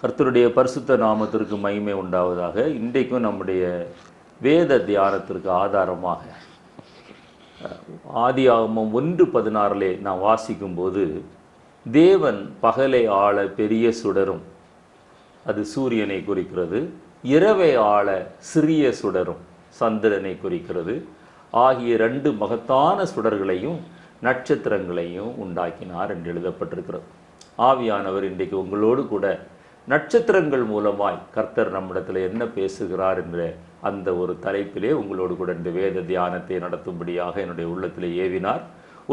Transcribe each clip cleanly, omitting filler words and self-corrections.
கர்த்தருடைய பரிசுத்த நாமத்திற்கு மகிமை உண்டாவதாக. இன்றைக்கும் நம்முடைய வேத தியானத்திற்கு ஆதாரமாக ஆதியாகமம் 1:16 நாம் வாசிக்கும்போது, தேவன் பகலை ஆள பெரிய சுடரும், அது சூரியனை குறிக்கிறது, இரவை ஆள சிறிய சுடரும் சந்திரனை குறிக்கிறது, ஆகிய 2 மகத்தான சுடர்களையும் நட்சத்திரங்களையும் உண்டாக்கினார் என்று எழுதப்பட்டிருக்கிறது. ஆவியானவர் இன்றைக்கு உங்களோடு கூட நட்சத்திரங்கள் மூலமாய் கர்த்தர் நம்மிடத்தில் என்ன பேசுகிறார் என்ற அந்த ஒரு தலைப்பிலே உங்களோடு கூட இந்த வேத தியானத்தை நடத்தும்படியாக என்னுடைய உள்ளத்திலே ஏவினார்.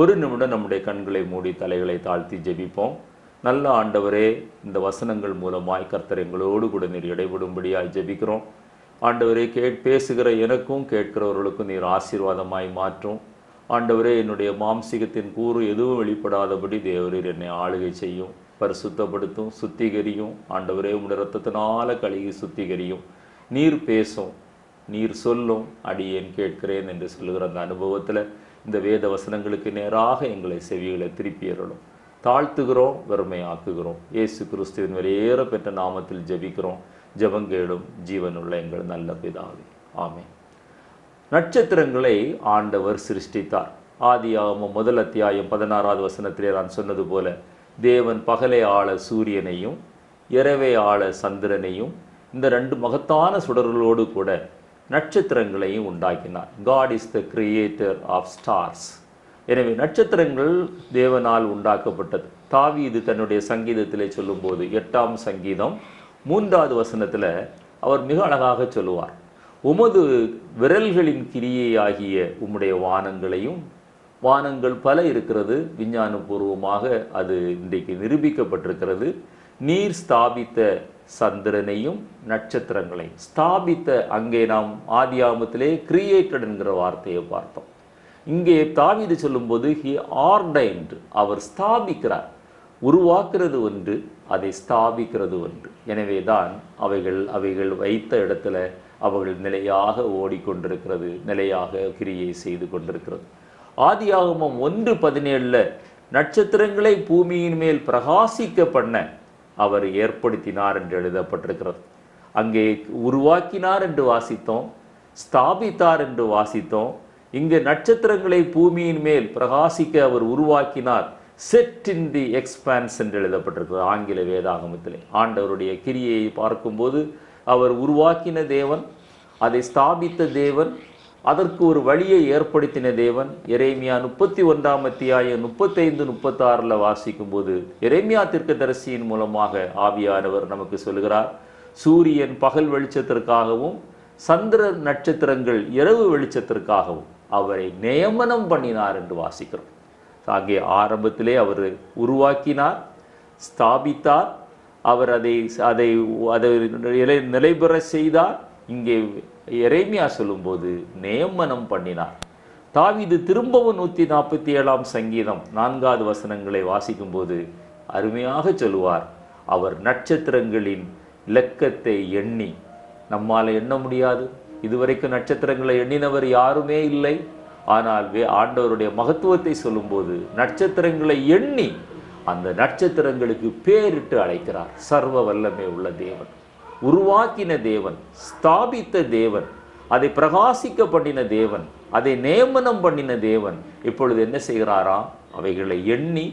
ஒரு நிமிடம் நம்முடைய கண்களை மூடி தலைகளை தாழ்த்தி ஜெபிப்போம். நல்ல ஆண்டவரே, இந்த வசனங்கள் மூலமாய் கர்த்தர் எங்களோடு கூட நீர் இடைபடும்படியாய் ஜெபிக்கிறோம். ஆண்டவரே, பேசுகிற எனக்கும் கேட்கிறவர்களுக்கும் நீர் ஆசீர்வாதமாய் மாற்றும். ஆண்டவரே, என்னுடைய மாம்சிகத்தின் கூறு எதுவும் வெளிப்படாதபடி தேவரீர் என்னை ஆளுகை செய்யும், பரிசுத்தப்படுத்தும், சுத்திகரியும். ஆண்டவரே, உடைய இரத்தத்தினால கழுகி சுத்திகரியும். நீர் பேசும், நீர் சொல்லும், அடியேன் கேட்கிறேன் என்று சொல்லுகிற அந்த அனுபவத்தில் இந்த வேத வசனங்களுக்கு நேராக எங்களை செவிகளை திருப்பியறலும். தாழ்த்துகிறோம், வெறுமையாக்குகிறோம். இயேசு கிறிஸ்துவின் வெளியேற பெற்ற நாமத்தில் ஜெபிக்கிறோம். ஜெபங்கேளும் ஜீவனுள்ள எங்கள் நல்ல பிதாவே, ஆமென். நட்சத்திரங்களை ஆண்டவர் சிருஷ்டித்தார். ஆதியாகமம் 1:16 நான் சொன்னது போல, தேவன் பகலை ஆள சூரியனையும் இரவை ஆள சந்திரனையும் இந்த 2 மகத்தான சுடர்களோடு கூட நட்சத்திரங்களையும் உண்டாக்கினார். God is the creator of stars. எனவே நட்சத்திரங்கள் தேவனால் உண்டாக்கப்பட்டது. தாவீது தன்னுடைய சங்கீதத்திலே சொல்லும்போது 8ஆம் சங்கீதம் 3வது வசனத்தில் அவர் மிக அழகாக சொல்லுவார், உமது விரல்களின் கிரியை ஆகிய உம்முடைய வானங்களையும், வானங்கள் பல இருக்கிறது, விஞ்ஞானபூர்வமாக அது இன்றைக்கு நிரூபிக்கப்பட்டிருக்கிறது. நீர் ஸ்தாபித்த சந்திரனையும் நட்சத்திரங்களையும் ஸ்தாபித்த, அங்கே நாம் ஆதியாகமத்திலே கிரியேட்டட் என்கிற வார்த்தையை பார்த்தோம். இங்கே தாவீது சொல்லும்போது ஹி ஆர்டைன்ட், அவர் ஸ்தாபிக்கிறார். உருவாக்குறது ஒன்று, அதை ஸ்தாபிக்கிறது ஒன்று. எனவே தான் அவைகள் வைத்த இடத்துல அவர்கள் நிலையாக ஓடிக்கொண்டிருக்கிறது, நிலையாக கிரியை செய்து கொண்டிருக்கிறது. ஆதியாகமம் 1:17 நட்சத்திரங்களை பூமியின் மேல் பிரகாசிக்க பண்ண அவர் ஏற்படுத்தினார் என்று எழுதப்பட்டிருக்கிறது. அங்கே உருவாக்கினார் என்று வாசித்தோம், ஸ்தாபித்தார் என்று வாசித்தோம். இங்கு நட்சத்திரங்களை பூமியின் மேல் பிரகாசிக்க அவர் உருவாக்கினார், செட் இன் தி எக்ஸ்பான்ஸ் என்று எழுதப்பட்டிருக்கிறது ஆங்கில வேதாகமத்திலே. ஆண்டவருடைய கிரியையை பார்க்கும்போது அவர் உருவாக்கின தேவன், அதை ஸ்தாபித்த தேவன், அதற்கு ஒரு வழியை ஏற்படுத்தின தேவன். எரேமியா 31:35-36 வாசிக்கும்போது எரேமியா தீர்க்கதரிசியின் மூலமாக ஆவியானவர் நமக்கு சொல்கிறார், சூரியன் பகல் வெளிச்சத்திற்காகவும் சந்திர நட்சத்திரங்கள் இரவு வெளிச்சத்திற்காகவும் அவரை நியமனம் பண்ணினார் என்று வாசிக்கிறோம். அங்கே ஆரம்பத்திலே அவர் உருவாக்கினார், ஸ்தாபித்தார், அவர் அதை நிலைபெற செய்தார். இங்கே எரேமியா சொல்லும்போது நியமனம் பண்ணினார். தாவீது திரும்பவும் 147ஆம் சங்கீதம் 4வது வசனங்களை வாசிக்கும்போது அருமையாக சொல்லுவார், அவர் நட்சத்திரங்களின் இலக்கத்தை எண்ணி, நம்மால் எண்ண முடியாது, இதுவரைக்கும் நட்சத்திரங்களை எண்ணினவர் யாருமே இல்லை. ஆனால் ஆண்டவருடைய மகத்துவத்தை சொல்லும்போது நட்சத்திரங்களை எண்ணி அந்த நட்சத்திரங்களுக்கு பேரிட்டு அழைக்கிறார். சர்வ வல்லமை உள்ள தேவன், உருவாக்கின தேவன், ஸ்தாபித்த தேவன், அதை பிரகாசிக்க பண்ணின தேவன், அதை நியமனம் பண்ணின தேவன் இப்பொழுது என்ன செய்கிறாராம், அவைகளை எண்ணி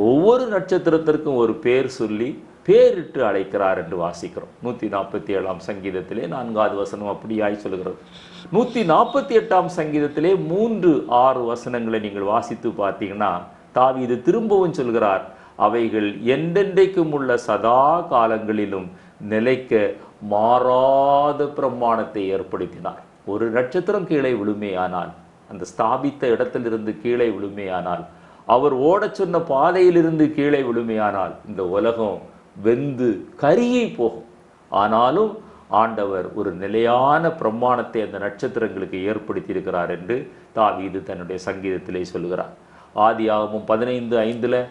ஒவ்வொரு நட்சத்திரத்திற்கும் ஒரு பேர் சொல்லி பேரிட்டு அழைக்கிறார் என்று வாசிக்கிறோம். 147ஆம் சங்கீதத்திலே 4வது வசனம் அப்படியாய் சொல்கிறது. 148ஆம் சங்கீதத்திலே 3-6 வசனங்களை நீங்கள் வாசித்து பார்த்தீங்கன்னா தாவீது திரும்பவும் சொல்கிறார், அவைகள் என்றென்றைக்கும் உள்ள சதா காலங்களிலும் நிலைக்க மாறாத பிரமாணத்தை ஏற்படுத்தினார். ஒரு நட்சத்திரம் கீழே விழுமேயானால், அந்த ஸ்தாபித்த இடத்திலிருந்து கீழே விழுமேயானால், அவர் ஓடச் சொன்ன பாதையிலிருந்து கீழே விழுமேயானால் இந்த உலகம் வெந்து கருகி போகும். ஆனாலும் ஆண்டவர் ஒரு நிலையான பிரமாணத்தை அந்த நட்சத்திரங்களுக்கு ஏற்படுத்தி இருக்கிறார் என்று தாவீது தன்னுடைய சங்கீதத்திலே சொல்கிறார். ஆதியாகமம் 15:5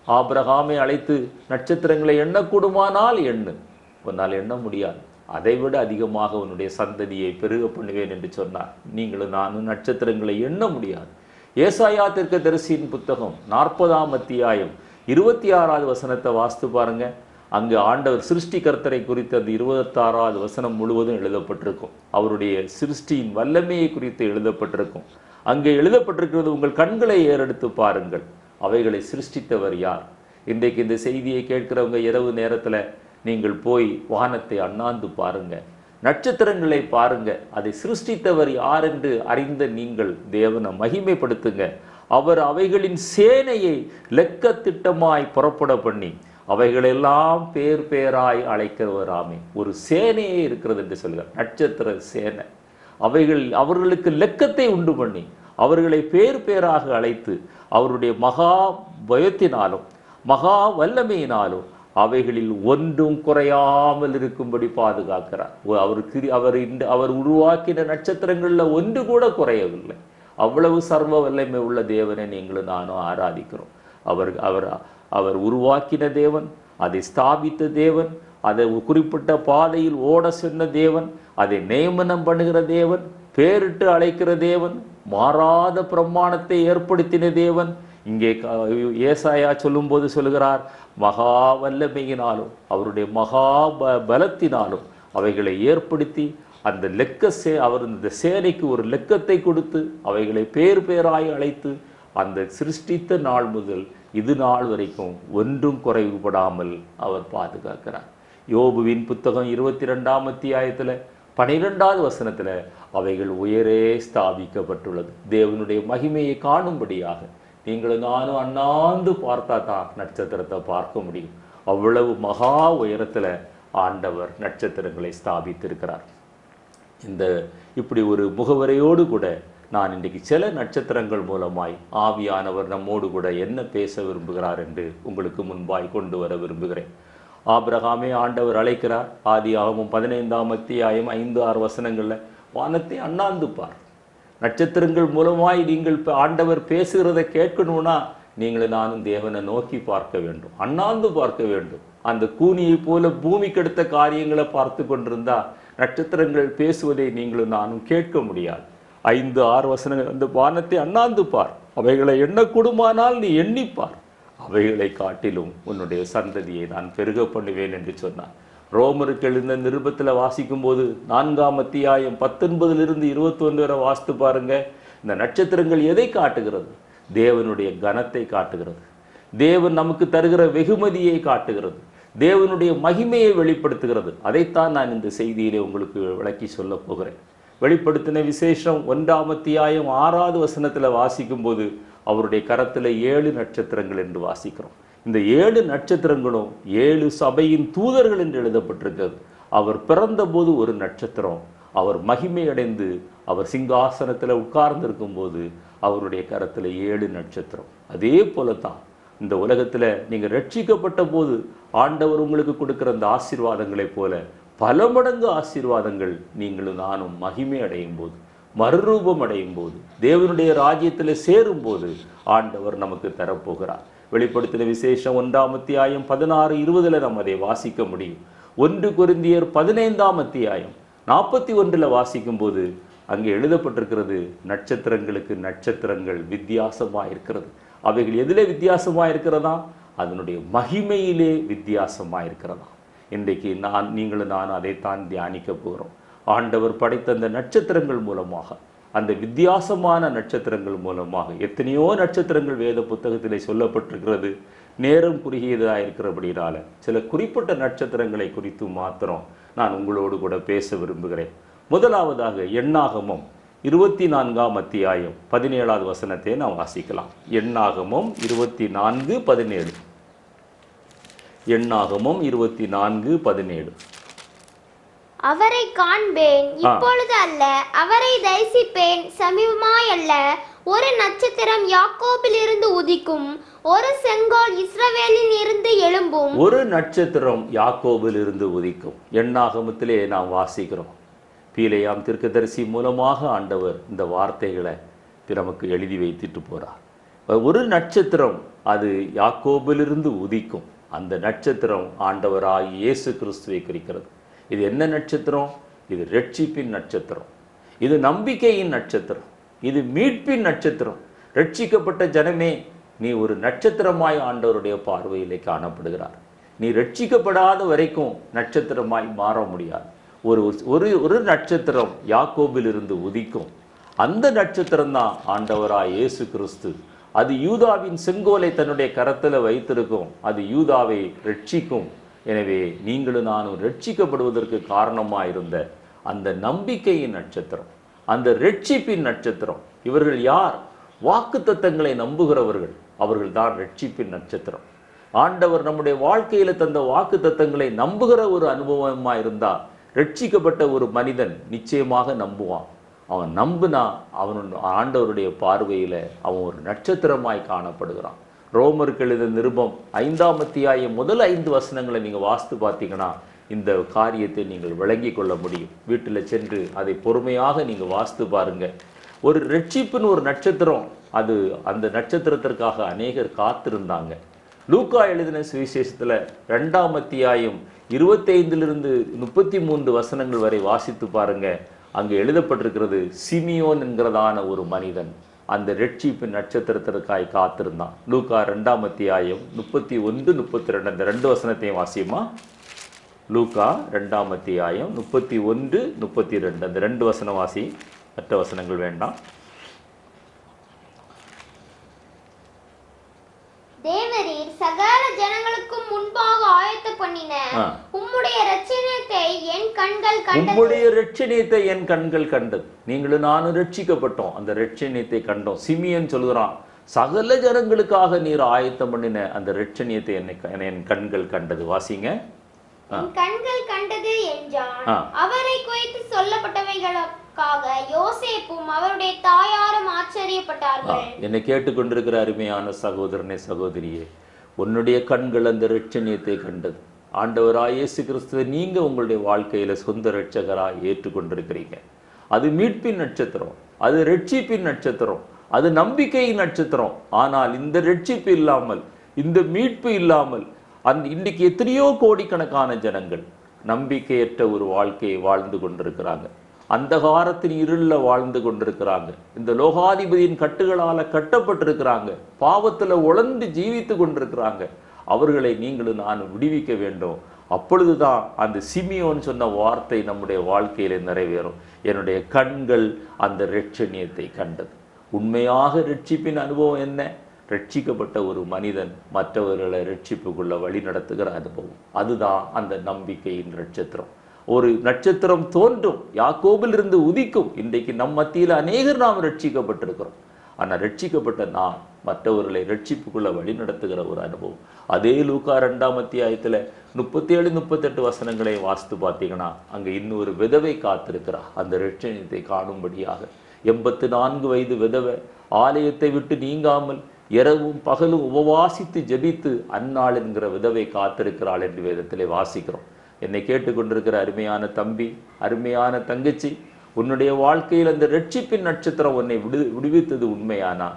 ஆபிரகாமை அழைத்து நட்சத்திரங்களை எண்ணக்கூடுமானால் எண்ணு, உன்னால் எண்ண முடியாது, அதைவிட அதிகமாக உன்னுடைய சந்ததியை பெருக பண்ணுவேன் என்று சொன்னார். நீங்களும் நானும் நட்சத்திரங்களை எண்ண முடியாது. ஏசாயா தீர்க்கதரிசியின் புத்தகம் 40ஆம் அத்தியாயம் 26வது வசனத்தை வாசித்து பாருங்க. அங்கு ஆண்டவர் சிருஷ்டிகர்த்தரை குறித்து அந்த 26வது வசனம் முழுவதும் எழுதப்பட்டிருக்கும். அவருடைய சிருஷ்டியின் வல்லமையை குறித்து எழுதப்பட்டிருக்கும். அங்கே எழுதப்பட்டிருக்கிறது, உங்கள் கண்களை ஏறெடுத்து பாருங்கள், அவைகளை சிருஷ்டித்தவர் யார். இன்றைக்கு இந்த செய்தியை கேட்கிறவங்க இரவு நேரத்தில் நீங்கள் போய் வானத்தை அண்ணாந்து பாருங்க, நட்சத்திரங்களை பாருங்க, அதை சிருஷ்டித்தவர் யார் என்று அறிந்த நீங்கள் தேவனை மகிமைப்படுத்துங்க. அவர் அவைகளின் சேனையை லெக்க திட்டமாய் புறப்பட பண்ணி அவைகளெல்லாம் பேர் பேராய் அழைக்கிறவராமே. ஒரு சேனையே இருக்கிறது என்று சொல்கிறார், நட்சத்திர சேனை. அவர்களுக்கு லெக்கத்தை உண்டு பண்ணி அவர்களை பேர் பேராக அழைத்து அவருடைய மகா பயத்தினாலும் மகா வல்லமையினாலும் அவைகளில் ஒன்றும் குறையாமல் இருக்கும்படி பாதுகாக்கிறார். அவர் உருவாக்கின நட்சத்திரங்கள்ல ஒன்று கூட குறையவில்லை. அவ்வளவு சர்வ வல்லமை உள்ள தேவனை நீங்களும் நானும் ஆராதிக்கிறோம். அவர் உருவாக்கின தேவன், அதை ஸ்தாபித்த தேவன், அதை குறிப்பிட்ட பாதையில் ஓட சொன்ன தேவன், அதை நியமனம் பண்ணுகிற தேவன், பேரிட்டு அழைக்கிற தேவன், மாறாத பிரமாணத்தை ஏற்படுத்தின தேவன். இங்கே ஏசாயா சொல்லும்போது சொல்லுகிறார், மகா வல்லமையினாலும் அவருடைய மகா பலத்தினாலும் அவைகளை ஏற்படுத்தி அந்த அவர் இந்த சேனைக்கு ஒரு லெக்கத்தை கொடுத்து அவைகளை பேர் பேராய் அழைத்து அந்த சிருஷ்டித்த நாள் முதல் இது நாள் வரைக்கும் ஒன்றும் குறைவுபடாமல் அவர் பாதுகாக்கிறார். யோபுவின் புத்தகம் 22ஆம் அத்தியாயத்தில் 12வது வசனத்தில் அவைகள் உயரே ஸ்தாபிக்கப்பட்டுள்ளது. தேவனுடைய மகிமையை காணும்படியாக நீங்களும் நானும் அண்ணாந்து பார்த்தா தான் நட்சத்திரத்தை பார்க்க முடியும். அவ்வளவு மகா உயரத்தில் ஆண்டவர் நட்சத்திரங்களை ஸ்தாபித்திருக்கிறார். இப்படி ஒரு முகவரையோடு கூட நான் இன்றைக்கு சில நட்சத்திரங்கள் மூலமாய் ஆவியானவர் நம்மோடு கூட என்ன பேச விரும்புகிறார் என்று உங்களுக்கு முன்பாய் கொண்டு வர விரும்புகிறேன். ஆபிரகாமே ஆண்டவர் அழைக்கிறார். ஆதியாகமம் 15ஆம் அத்தியாயம் 5-6 வசனங்களில் வானத்தை அண்ணாந்து பார். நட்சத்திரங்கள் மூலமாய் நீங்கள் ஆண்டவர் பேசுகிறத கேட்கணும்னா நீங்களும் நானும் தேவனை நோக்கி பார்க்க வேண்டும், அண்ணாந்து பார்க்க வேண்டும். அந்த கூனியை போல பூமிக்கு அடுத்த காரியங்களை பார்த்து கொண்டிருந்தா நட்சத்திரங்கள் பேசுவதை நீங்களும் நானும் கேட்க முடியாது. 5-6 வசனங்கள், அந்த வானத்தை அண்ணாந்து பார், அவைகளை எண்ணக்கூடுமானால் நீ எண்ணிப்பார், அவைகளை காட்டிலும் உன்னுடைய சந்ததியை நான் பெருக பண்ணுவேன் என்று சொன்னார். ரோமருக்கு எழுந்த நிருபத்தில் வாசிக்கும் போது 4ஆம் அத்தியாயம் 19 - 21 வரை வாசித்து பாருங்க. இந்த நட்சத்திரங்கள் எதை காட்டுகிறது? தேவனுடைய கனத்தை காட்டுகிறது, தேவன் நமக்கு தருகிற வெகுமதியை காட்டுகிறது, தேவனுடைய மகிமையை வெளிப்படுத்துகிறது. அதைத்தான் நான் இந்த செய்தியிலே உங்களுக்கு விளக்கி சொல்ல போகிறேன். வெளிப்படுத்தின விசேஷம் 1ஆம் அத்தியாயம் 6வது வசனத்தில் வாசிக்கும் போது அவருடைய கரத்தில் 7 நட்சத்திரங்கள் என்று வாசிக்கிறோம். இந்த 7 நட்சத்திரங்களும் 7 சபையின் தூதர்கள் என்று எழுதப்பட்டிருக்கிறது. அவர் பிறந்தபோது ஒரு நட்சத்திரம், அவர் மகிமை அடைந்து அவர் சிங்காசனத்தில் உட்கார்ந்திருக்கும் போது அவருடைய கரத்தில் 7 நட்சத்திரம். அதே போல தான் இந்த உலகத்தில் நீங்கள் ரட்சிக்கப்பட்ட போது ஆண்டவர் உங்களுக்கு கொடுக்கிற அந்த ஆசீர்வாதங்களைப் போல பல மடங்கு ஆசீர்வாதங்கள் நீங்களும் நானும் மகிமை அடையும் போது, மறுரூபம் அடையும் போது, தேவனுடைய ராஜ்யத்தில் சேரும் போது ஆண்டவர் நமக்கு தரப்போகிறார். வெளிப்படுத்தின விசேஷம் 1ஆம் அத்தியாயம் 16-20 நாம் அதை வாசிக்க முடியும். 1 கொரிந்தியர் 15ஆம் அத்தியாயம் 41 வாசிக்கும் போது அங்கே எழுதப்பட்டிருக்கிறது, நட்சத்திரங்களுக்கு நட்சத்திரங்கள் வித்தியாசமாக இருக்கிறது. அவைகள் எதிலே வித்தியாசமாக இருக்கிறதா? அதனுடைய மகிமையிலே வித்தியாசமாக இருக்கிறதா? இன்றைக்கு நீங்களும் நான் அதைத்தான் தியானிக்க போகிறோம். ஆண்டவர் படைத்த அந்த நட்சத்திரங்கள் மூலமாக, அந்த வித்தியாசமான நட்சத்திரங்கள் மூலமாக, எத்தனையோ நட்சத்திரங்கள் வேத புத்தகத்திலே சொல்லப்பட்டிருக்கிறது. நேரம் குறுகியதாக இருக்கிறபடினால சில குறிப்பிட்ட நட்சத்திரங்களை குறித்து மாத்திரம் நான் உங்களோடு கூட பேச விரும்புகிறேன். முதலாவதாக எண்ணாகமம் 24ஆம் அத்தியாயம் 17வது வசனத்தை நாம் வாசிக்கலாம். எண்ணாகமம் 24:17. எண்ணாகமம் 24:17. அவரை காண்பேன், இப்பொழுது அல்ல, அவரை தரிசிப்பேன், சமீபமாய் அல்ல. ஒரு நட்சத்திரம் யாக்கோபில் இருந்து உதிக்கும், ஒரு செங்கோல் இஸ்ரவேலில் இருந்து எழும்பும். ஒரு நட்சத்திரம் யாக்கோபில் இருந்து உதிக்கும். எண்ணாகமத்திலே நாம் வாசிக்கிறோம். பீலேயாம் தீர்க்கதரிசி மூலமாக ஆண்டவர் இந்த வார்த்தைகளை நமக்கு எழுதி வைத்துட்டு போறார். ஒரு நட்சத்திரம் அது யாக்கோபிலிருந்து உதிக்கும். அந்த நட்சத்திரம் ஆண்டவராய் இயேசு கிறிஸ்துவை குறிக்கிறது. இது என்ன நட்சத்திரம்? இது ரட்சிப்பின் நட்சத்திரம், இது நம்பிக்கையின் நட்சத்திரம், இது மீட்பின் நட்சத்திரம். ரட்சிக்கப்பட்ட ஜனமே, நீ ஒரு நட்சத்திரமாய் ஆண்டவருடைய பார்வையிலே காணப்படுகிறார். நீ ரட்சிக்கப்படாத வரைக்கும் நட்சத்திரமாய் மாற முடியாது. ஒரு ஒரு ஒரு நட்சத்திரம் யாக்கோபிலிருந்து உதிக்கும். அந்த நட்சத்திரம் தான் ஆண்டவராய் இயேசு கிறிஸ்து. அது யூதாவின் செங்கோலை தன்னுடைய கரத்தில் வைத்திருக்கும். அது யூதாவை ரட்சிக்கும். எனவே நீங்களும் நானும் ரட்சிக்கப்படுவதற்கு காரணமாயிருந்த அந்த நம்பிக்கையின் நட்சத்திரம், அந்த ரட்சிப்பின் நட்சத்திரம். இவர்கள் யார்? வாக்குத்தத்தங்களை நம்புகிறவர்கள். அவர்கள் தான் ரட்சிப்பின் நட்சத்திரம். ஆண்டவர் நம்முடைய வாழ்க்கையில தந்த வாக்குத்தத்தங்களை நம்புகிற ஒரு அனுபவமா இருந்தா ரட்சிக்கப்பட்ட ஒரு மனிதன் நிச்சயமாக நம்புவான். அவன் நம்புனா அவன் ஆண்டவருடைய பார்வையில அவன் ஒரு நட்சத்திரமாய் காணப்படுகிறான். ரோமருக்கு எழுதிய நிருபம் 5ஆம் அத்தியாயம் முதல் 5 வசனங்களை நீங்க வாசித்து பார்த்தீங்கன்னா இந்த காரியத்தை நீங்கள் விளங்கி கொள்ள முடியும். வீட்டில் சென்று அதை பொறுமையாக நீங்க வாசித்து பாருங்க. ஒரு ரட்சிப்புன்னு ஒரு நட்சத்திரம், அது அந்த நட்சத்திரத்திற்காக அநேகர் காத்திருந்தாங்க. லூக்கா எழுதின சுவிசேஷத்துல 2ஆம் அத்தியாயம் 25 33 வசனங்கள் வரை வாசித்து பாருங்க. அங்கு எழுதப்பட்டிருக்கிறது, சிமியோன் என்கிறதான ஒரு மனிதன் அந்த ரட்சிப்பின் நட்சத்திரத்திற்காய் காத்திருந்தான். லூக்கா 2ஆம் அத்தியாயம் 31 32 அந்த 2 வசனத்தையும் வாசியுமா? லூக்கா 2ஆம் அத்தியாயம் 31 32 அந்த 2 வசனம் வாசி, மற்ற வசனங்கள் வேண்டாம். தேவரீர் சகல ஜனங்களுக்கும் முன்பாக ஆயத்த பண்ணின உம்முடைய இரட்சணியத்தை என் கண்கள் கண்டது. உம்முடைய இரட்சணியத்தை என் கண்கள் கண்டது. நீங்களும் நானும் ரட்சிக்கப்பட்டோம், அந்த இரட்சணியத்தை கண்டோம். சிமியன் சொல்கிறான், சகல ஜனங்களுக்காக நீர் ஆயத்தம் பண்ணின அந்த இரட்சணியத்தை என் கண்கள் கண்டது. வாசிங்க. கண்கள் கண்டது என்றான். அவரை குறித்து சொல்லப்பட்டவைகளுக்காக யோசேப்பும் அவருடைய தாயாரும் ஆச்சரியப்பட்டார்கள். என்னை கேட்டுக்கொண்டிருக்கிற அருமையான சகோதரனே, சகோதரியே, உன்னுடைய கண்கள் அந்த இரட்சணியத்தை கண்டது. ஆண்டவராய் இயேசு கிறிஸ்துவை நீங்க உங்களுடைய வாழ்க்கையில சொந்த இரட்சகராய் ஏற்றுக்கொண்டிருக்கிறீங்க. அது மீட்பின் நட்சத்திரம், அது ரட்சிப்பின் நட்சத்திரம், அது நம்பிக்கையின் நட்சத்திரம். ஆனால் இந்த ரட்சிப்பு இல்லாமல், இந்த மீட்பு இல்லாமல் இன்றைக்கு எத்தனையோ கோடிக்கணக்கான ஜனங்கள் நம்பிக்கையற்ற ஒரு வாழ்க்கையை வாழ்ந்து கொண்டிருக்கிறாங்க. அந்தகாரத்தின் இருள வாழ்ந்து கொண்டிருக்கிறாங்க. இந்த லோகாதிபதியின் கட்டுகளால கட்டப்பட்டிருக்கிறாங்க. பாவத்துல உழந்து ஜீவித்து கொண்டிருக்கிறாங்க. அவர்களை நீங்களும் நான் விடுவிக்க வேண்டும். அப்பொழுதுதான் அந்த சிமியோன் சொன்ன வார்த்தை நம்முடைய வாழ்க்கையில நிறைவேறும். என்னுடைய கண்கள் அந்த இரட்சணியத்தை கண்டது. உண்மையாக ரட்சிப்பின் அனுபவம் என்ன? ரட்சிக்கப்பட்ட ஒரு மனிதன் மற்றவர்களை ரட்சிப்புக்குள்ள வழி நடத்துகிற அனுபவம். அதுதான் அந்த நம்பிக்கையின் நட்சத்திரம். ஒரு நட்சத்திரம் தோன்றும், யாக்கோபிலிருந்து உதிக்கும். இன்றைக்கு நம் மத்தியில் அநேகர் நாம் ரட்சிக்கப்பட்டிருக்கிறோம். ஆனால் ரட்சிக்கப்பட்ட நாம் மற்றவர்களை ரட்சிப்புக்குள்ள வழி நடத்துகிற ஒரு அனுபவம். அதே லூக்கா 2ஆம் அத்தியாயத்துல 37 38 வசனங்களை வாசித்து பார்த்தீங்கன்னா அங்க இன்னொரு விதவை காத்திருக்கிறா அந்த ரட்சணியத்தை காணும்படியாக. 84 வயது விதவை ஆலயத்தை விட்டு நீங்காமல் இரவும் பகலும் உபவாசித்து ஜெபித்து அன்னாள் என்கிற விதவை காத்திருக்கிறாள் என்று வேதத்திலே வாசிக்கிறோம். என்னை கேட்டுக்கொண்டிருக்கிற அருமையான தம்பி, அருமையான தங்கச்சி, உன்னுடைய வாழ்க்கையில் அந்த ரட்சிப்பின் நட்சத்திரம் உன்னை விடுவித்தது உண்மையானா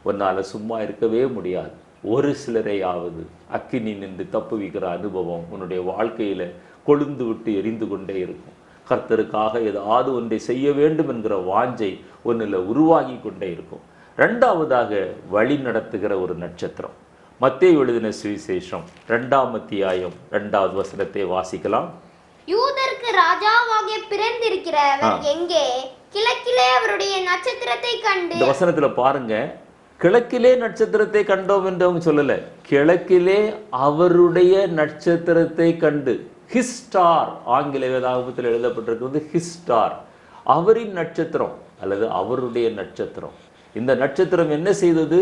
உன்னால சும்மா இருக்கவே முடியாது. ஒரு சிலரையாவது அக்கினி நின்று தப்புவிக்கிற அனுபவம் உன்னுடைய வாழ்க்கையில கொழுந்து விட்டு எரிந்து கொண்டே இருக்கும். கர்த்தருக்காக ஏதாவது ஒன்றை செய்ய வேண்டும் என்கிற வாஞ்சை ஒன்றில் உருவாகி கொண்டே இருக்கும். 2ஆவதாக வழி நடத்துகிற ஒரு நட்சத்திரம். மத்தேயு எழுதின சுவிசேஷம் 2ஆம் அத்தியாயம் 2வது வசனத்தை வாசிக்கலாம். யூதருக்கு ராஜாவாகிய பிறந்திருக்கிறவர் எங்கே? கிழக்கிலே அவருடைய நட்சத்திரத்தை கண்டு. இந்த வசனத்துல பாருங்க, கிழக்கிலே நட்சத்திரத்தை கண்டோம் என்று அவங்க சொல்லல, கிழக்கிலே அவருடைய நட்சத்திரத்தை கண்டு. ஹிஸ் ஸ்டார், ஆங்கில வேதாகமத்தில் எழுதப்பட்டிருக்கிறது ஹிஸ் ஸ்டார், அவரின் நட்சத்திரம் அல்லது அவருடைய நட்சத்திரம். இந்த நட்சத்திரம் என்ன செய்தது?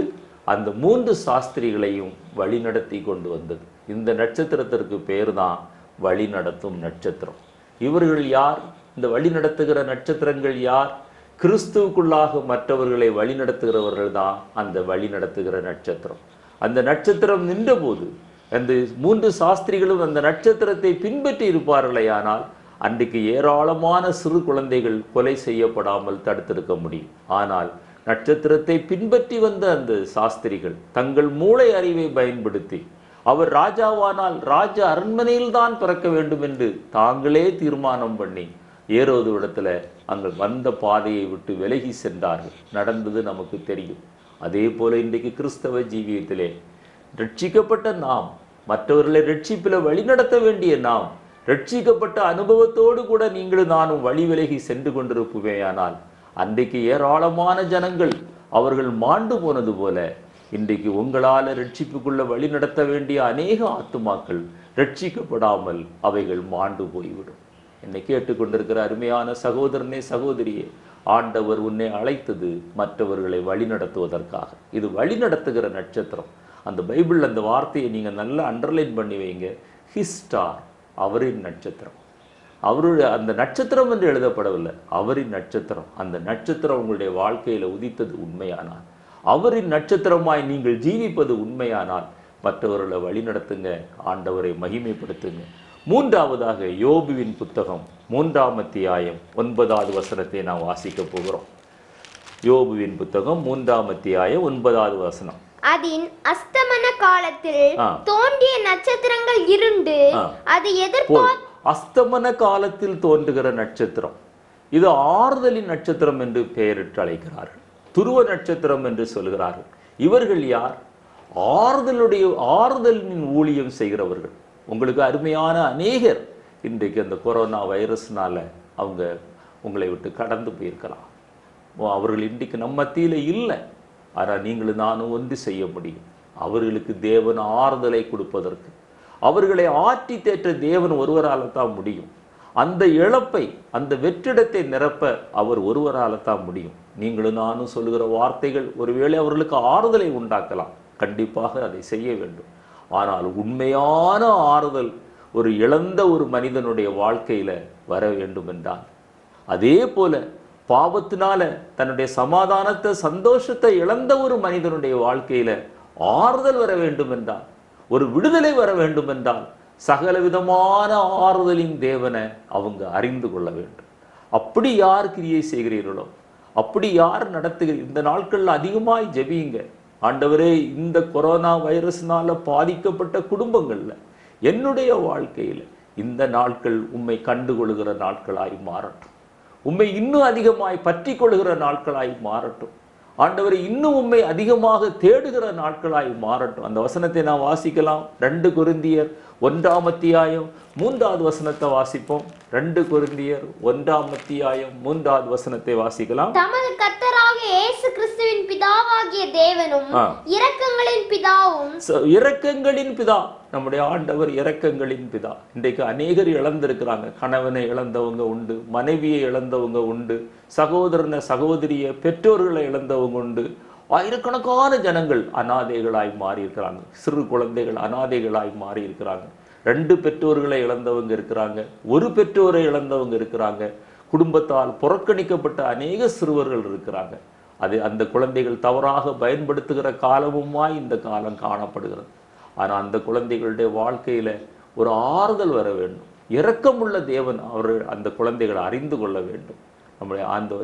அந்த 3 சாஸ்திரிகளையும் வழி நடத்தி கொண்டு வந்தது. இந்த நட்சத்திரத்திற்கு பேர் தான் வழி நடத்தும் நட்சத்திரம். இவர்கள் யார்? இந்த வழி நடத்துகிற நட்சத்திரங்கள் யார்? கிறிஸ்துவுக்குள்ளாக மற்றவர்களை வழி நடத்துகிறவர்கள் தான் அந்த வழி நடத்துகிற நட்சத்திரம். அந்த நட்சத்திரம் நின்றபோது அந்த 3 சாஸ்திரிகளும் அந்த நட்சத்திரத்தை பின்பற்றி இருப்பார்களே ஆனால் அன்றைக்கு ஏராளமான சிறு குழந்தைகள் கொலை செய்யப்படாமல் தடுத்திருக்க முடியும். ஆனால் நட்சத்திரத்தை பின்பற்றி வந்த அந்த சாஸ்திரிகள் தங்கள் மூளை அறிவை பயன்படுத்தி அவர் ராஜாவானால் ராஜ அரண்மனையில் தான் பிறக்க வேண்டும் என்று தாங்களே தீர்மானம் பண்ணி ஏரோது இடத்துல அங்கே வந்த பாதையை விட்டு விலகி சென்றார்கள். நடந்தது நமக்கு தெரியும். அதே போல இன்றைக்கு கிறிஸ்தவ ஜீவியத்திலே ரட்சிக்கப்பட்ட நாம் மற்றவர்களை ரட்சிப்பில் வழிநடத்த வேண்டிய நாம் ரட்சிக்கப்பட்ட அனுபவத்தோடு கூட நீங்களும் நானும் வழி விலகி சென்று கொண்டிருப்போமேயானால் அன்றைக்கு ஏராளமான ஜனங்கள் அவர்கள் மாண்டு போனது போல இன்றைக்கு உங்களால் ரட்சிப்புக்குள்ள வழி நடத்த வேண்டிய அநேக ஆத்துமாக்கள் ரட்சிக்கப்படாமல் அவைகள் மாண்டு போய்விடும். என்னை கேட்டுக்கொண்டிருக்கிற அருமையான சகோதரனே, சகோதரியே, ஆண்டவர் உன்னை அழைத்தது மற்றவர்களை வழி நடத்துவதற்காக. இது வழி நடத்துகிற நட்சத்திரம். அந்த பைபிள் அந்த வார்த்தையை நீங்கள் நல்லா அண்டர்லைன் பண்ணி வைங்க. ஹிஸ் ஸ்டார், அவரின் நட்சத்திரம். அவருடைய அந்த நட்சத்திரம் என்று எழுதப்படவில்லை, அவரின் நட்சத்திரம். அந்த நட்சத்திரம் உங்களுடைய வாழ்க்கையில் உதித்தது உண்மையானால், அவரின் நட்சத்திரமாய் நீங்கள் ஜீவிப்பது உண்மையானால் மற்றவர்களை வழி நடத்துங்க, ஆண்டவரை மகிமைப்படுத்துங்க. மூன்றாவதாக யோபுவின் புத்தகம் 3ஆம் அத்தியாயம் 9வது வசனத்தை நாம் வாசிக்க போகிறோம். யோபுவின் புத்தகம் 3ஆம் அத்தியாயம் 9வது வசனம். அதின் அஸ்தமன காலத்தில் தோன்றிய நட்சத்திரங்கள் இருண்டு அது அஸ்தமன காலத்தில் தோன்றுகிற நட்சத்திரம், இது ஆறுதலின் நட்சத்திரம் என்று பெயரிட்டு அழைக்கிறார்கள். துருவ நட்சத்திரம் என்று சொல்கிறார்கள். இவர்கள் யார்? ஆறுதலின் ஊழியம் செய்கிறவர்கள். உங்களுக்கு அருமையான அநேகர் இன்றைக்கு அந்த கொரோனா வைரஸ்னால அவங்க உங்களை விட்டு கடந்து போயிருக்கலாம். அவர்கள் இன்றைக்கு நம்ம மத்தியில் இல்லை. ஆனால் நீங்களும் நானும் ஒன்று செய்ய முடியும். அவர்களுக்கு தேவன் ஆறுதலை கொடுப்பதற்கு, அவர்களை ஆற்றி தேற்ற தேவன் ஒருவரால் தான் முடியும். அந்த இழப்பை, அந்த வெற்றிடத்தை நிரப்ப அவர் ஒருவரால் தான் முடியும். நீங்களும் நானும் சொல்லுகிற வார்த்தைகள் ஒருவேளை அவர்களுக்கு ஆறுதலை உண்டாக்கலாம். கண்டிப்பாக அதை செய்ய வேண்டும். ஆனால் உண்மையான ஆறுதல் ஒரு இழந்த ஒரு மனிதனுடைய வாழ்க்கையில வர வேண்டும் என்றால், அதே போல பாவத்தினால தன்னுடைய சமாதானத்தை, சந்தோஷத்தை இழந்த ஒரு மனிதனுடைய வாழ்க்கையில ஆறுதல் வர வேண்டும் என்றால், ஒரு விடுதலை வர வேண்டும் என்றால், சகல விதமான ஆறுதலின் தேவனை அவங்க அறிந்து கொள்ள வேண்டும். அப்படி யார் கிரியை செய்கிறீர்களோ, அப்படி யார் நடத்துகிறீர்கள், இந்த நாட்கள்ல அதிகமாய் ஜெபியுங்க. ஆண்டவரே, இந்த கொரோனா வைரஸ்னால பாதிக்கப்பட்ட குடும்பங்கள்ல, என்னுடைய வாழ்க்கையில இந்த நாட்கள் உம்மை கண்டுகொள்கிற நாட்களாய் மாறட்டும். உம்மை இன்னும் அதிகமாய் பற்றி கொள்கிற நாட்களாய் மாறட்டும். ஆண்டவரை இன்னும் உம்மை அதிகமாக தேடுகிற நாட்களாய் மாறட்டும். அந்த வசனத்தை நாம் வாசிக்கலாம். 2 கொரிந்தியர் 1ஆம் அத்தியாயம் 3வது வசனத்தை வாசிப்போம். 2 கொரிந்தியர் 1ஆம் அத்தியாயம் 3வது வசனத்தை வாசிக்கலாம். தமது கர்த்தராகிய இயேசு கிறிஸ்துவின் பிதாவாகிய தேவனும் இரக்கங்களின் பிதாவும். இரக்கங்களின் பிதா, நம்முடைய ஆண்டவர் இரக்கங்களின் பிதா. இன்றைக்கு அநேகர் இழந்திருக்கிறாங்க. கணவனை இழந்தவங்க உண்டு, மனைவியை இழந்தவங்க உண்டு, சகோதரனை, சகோதரியை, பெற்றோர்களை இழந்தவங்க உண்டு. ஆயிரக்கணக்கான ஜனங்கள் அனாதைகளாய் மாறி இருக்கிறாங்க. சிறு குழந்தைகள் அனாதைகளாய் மாறி இருக்கிறாங்க. 2 பெற்றோர்களை இழந்தவங்க இருக்கிறாங்க, 1 பெற்றோரை இழந்தவங்க இருக்கிறாங்க. குடும்பத்தால் புறக்கணிக்கப்பட்ட அநேக சிறுவர்கள் இருக்கிறாங்க. அந்த குழந்தைகள் தவறாக பயன்படுத்துகிற காலமுமாய் இந்த காலம் காணப்படுகிறது. ஆனால் அந்த குழந்தைகளுடைய வாழ்க்கையில ஒரு ஆறுதல் வர வேண்டும். இரக்கமுள்ள தேவன் அந்த குழந்தைகளை அறிந்து கொள்ள வேண்டும்.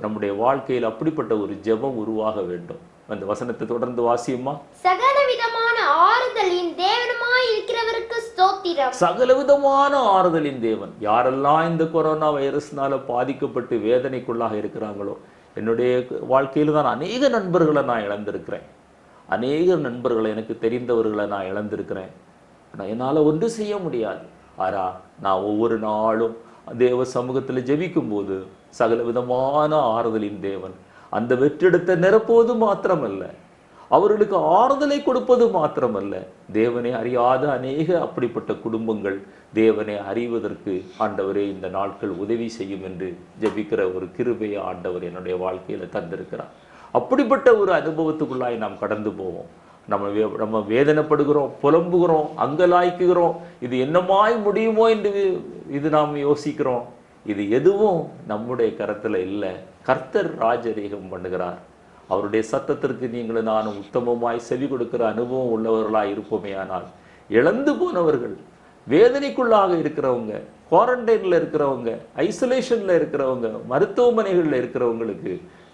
நம்முடைய வாழ்க்கையில் அப்படிப்பட்ட ஒரு ஜெபம் உருவாக வேண்டும். அந்த வசனத்தை தொடர்ந்து வாசியுமா. சகலவிதமான ஆறுதலின் தேவனுமாய் இருக்கிறவருக்கு ஸ்தோத்திரம். சகலவிதமான ஆறுதலின் தேவன். யாரெல்லாம் இந்த கொரோனா வைரஸ்னால பாதிக்கப்பட்டு வேதனைக்குள்ளாக இருக்கிறாங்களோ, என்னுடைய வாழ்க்கையில தான் அநேக நண்பர்களை நான் இழந்திருக்கிறேன். அநேக நண்பர்களை, எனக்கு தெரிந்தவர்களை நான் இழந்திருக்கிறேன். என்னால் ஒன்று செய்ய முடியாது. ஆனால் நான் ஒவ்வொரு நாளும் தேவ சமூகத்தில் ஜெபிக்கும் போது சகல விதமான ஆறுதலின் தேவன் அந்த வெற்றிடத்தை நிரப்புவது மாத்திரமல்ல, அவர்களுக்கு ஆறுதலை கொடுப்பது மாத்திரமல்ல, தேவனை அறியாத அநேக அப்படிப்பட்ட குடும்பங்கள் தேவனை அறிவதற்கு ஆண்டவரே இந்த நாட்கள் உதவி செய்யும் என்று ஜெபிக்கிற ஒரு கிருபையை ஆண்டவர் என்னுடைய வாழ்க்கையில தந்திருக்கிறார். அப்படிப்பட்ட ஒரு அனுபவத்துக்குள்ளாய் நாம் கடந்து போவோம். நம்ம வேதனைப்படுகிறோம், புலம்புகிறோம், அங்கலாய்க்குகிறோம். இது என்னமாய் முடியுமோ என்று இது நாம் யோசிக்கிறோம். இது எதுவும் நம்முடைய கரத்துல இல்லை. கர்த்தர் ராஜரீகம் பண்ணுகிறார். அவருடைய சத்தத்திற்கு நீங்களும் நானும் உத்தமமாய் செவி கொடுக்கிற அனுபவம் உள்ளவர்களாய் இருப்போமே. ஆனால் இழந்து போனவர்கள், வேதனைக்குள்ளாக இருக்கிறவங்க, குவாரண்டைன்ல இருக்கிறவங்க, ஐசோலேஷன்ல இருக்கிறவங்க, மருத்துவமனைகளில் இருக்கிறவங்களுக்கு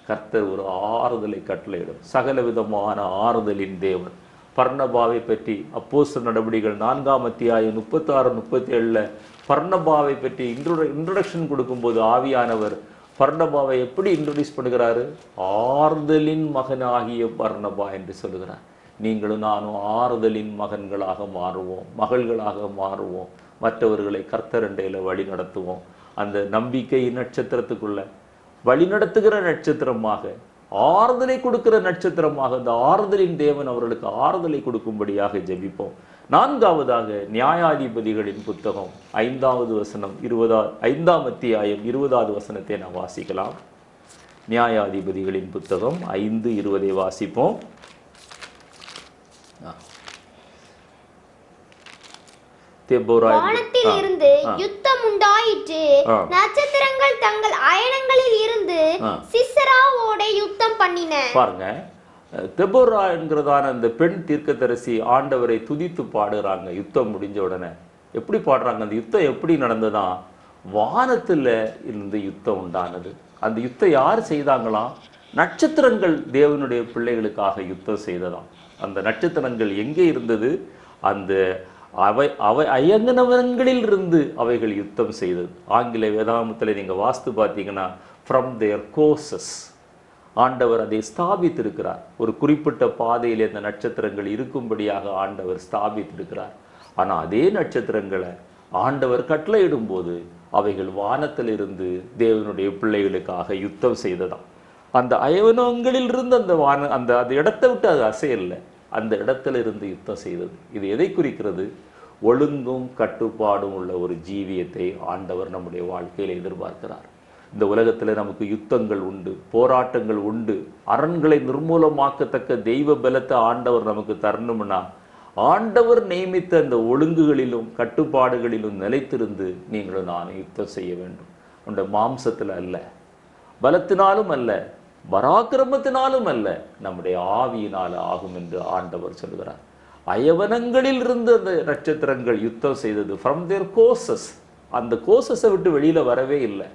கர்த்தர் ஒரு ஆறுதலை கட்டளையிடும். சகல விதமான ஆறுதலின் தேவன். பர்னபாவை பற்றி அப்போஸ்தலர் நடவடிக்கைகள் 4ஆம் அத்தியாயம் 36-37 பர்னபாவை பற்றி இன்ட்ரோடக்ஷன் கொடுக்கும்போது ஆவியானவர் பர்னபாவை எப்படி இன்ட்ரோடியூஸ் பண்ணுகிறாரு? ஆறுதலின் மகனாகிய பர்னபா என்று சொல்லுகிறார். நீங்களும் நானும் ஆறுதலின் மகன்களாக மாறுவோம், மகள்களாக மாறுவோம். மற்றவர்களை கர்த்தரண்டையில் வழி நடத்துவோம். அந்த நம்பிக்கையின் நட்சத்திரத்துக்குள்ள வழிநடத்துகிற நட்சத்திரமாக, ஆறுதலை கொடுக்கிற நட்சத்திரமாக, அந்த ஆறுதலின் தேவன் அவர்களுக்கு ஆறுதலை கொடுக்கும்படியாக ஜெபிப்போம். நான்காவதாக நியாயாதிபதிகளின் புத்தகம் 5வது வசனம் 5ஆம் அத்தியாயம் 20வது வசனத்தை நாம் வாசிக்கலாம். நியாயாதிபதிகளின் புத்தகம் 5:20 வாசிப்போம். வானத்தில் இருந்து யுத்தம் உண்டாயிற்று, நட்சத்திரங்கள் தங்கள் அயனங்களில் இருந்து சிசராவோட யுத்தம் பண்ணின. பாருங்க, தெபோரா என்கிறதான அந்த பெண் தீர்க்கதரிசி ஆண்டவரை துதித்து பாடுறாங்க. யுத்தம் முடிஞ்ச உடனே எப்படி பாடுறாங்க? அந்த யுத்தம் எப்படி நடந்ததா? வானத்துல இருந்து யுத்தம் உண்டானது. அந்த யுத்தம் யார் செய்தாங்களாம்? நட்சத்திரங்கள் தேவனுடைய பிள்ளைகளுக்காக யுத்தம் செய்ததாம். அந்த நட்சத்திரங்கள் எங்கே இருந்தது? அந்த அவை அயங்கனவங்களில் இருந்து அவைகள் யுத்தம் செய்தது. ஆங்கில வேதாகமத்தில் நீங்க வாஸ்து பார்த்தீங்கன்னா ஃப்ரம் தேர் கோர்சஸ் ஆண்டவர் அதை ஸ்தாபித்திருக்கிறார். ஒரு குறிப்பிட்ட பாதையில் இந்த நட்சத்திரங்கள் இருக்கும்படியாக ஆண்டவர் ஸ்தாபித்திருக்கிறார். ஆனால் அதே நட்சத்திரங்களை ஆண்டவர் கட்டளையிடும் போது அவைகள் வானத்திலிருந்து தேவனுடைய பிள்ளைகளுக்காக யுத்தம் செய்ததாம். அந்த அயவனங்களில் இருந்து அந்த இடத்தை விட்டு அது அசையல்ல, அந்த இடத்துல இருந்து யுத்தம் செய்தது. இது எதை குறிக்கிறது? ஒழுங்கும் கட்டுப்பாடும் உள்ள ஒரு ஜீவியத்தை ஆண்டவர் நம்முடைய வாழ்க்கையில் எதிர்பார்க்கிறார். இந்த உலகத்தில் நமக்கு யுத்தங்கள் உண்டு, போராட்டங்கள் உண்டு. அரண்களை நிர்மூலமாக்கத்தக்க தெய்வ பலத்தை ஆண்டவர் நமக்கு தரணும்னா ஆண்டவர் நியமித்த அந்த ஒழுங்குகளிலும் கட்டுப்பாடுகளிலும் நிலைத்திருந்து நீங்களும் நானும் யுத்தம் செய்ய வேண்டும். உண்ட மாம்சத்தில் அல்ல, பலத்தினாலும் அல்ல, பராக்கிரமத்தினாலும் அல்ல, நம்முடைய ஆவியினால ஆகும் என்று ஆண்டவர் சொல்கிறார். அயவனங்களில் இருந்து அந்த நட்சத்திரங்கள் யுத்தம் செய்தது. ஃப்ரம் தேர் கோர்சஸ், அந்த கோர்சஸை விட்டு வெளியில வரவே இல்லை.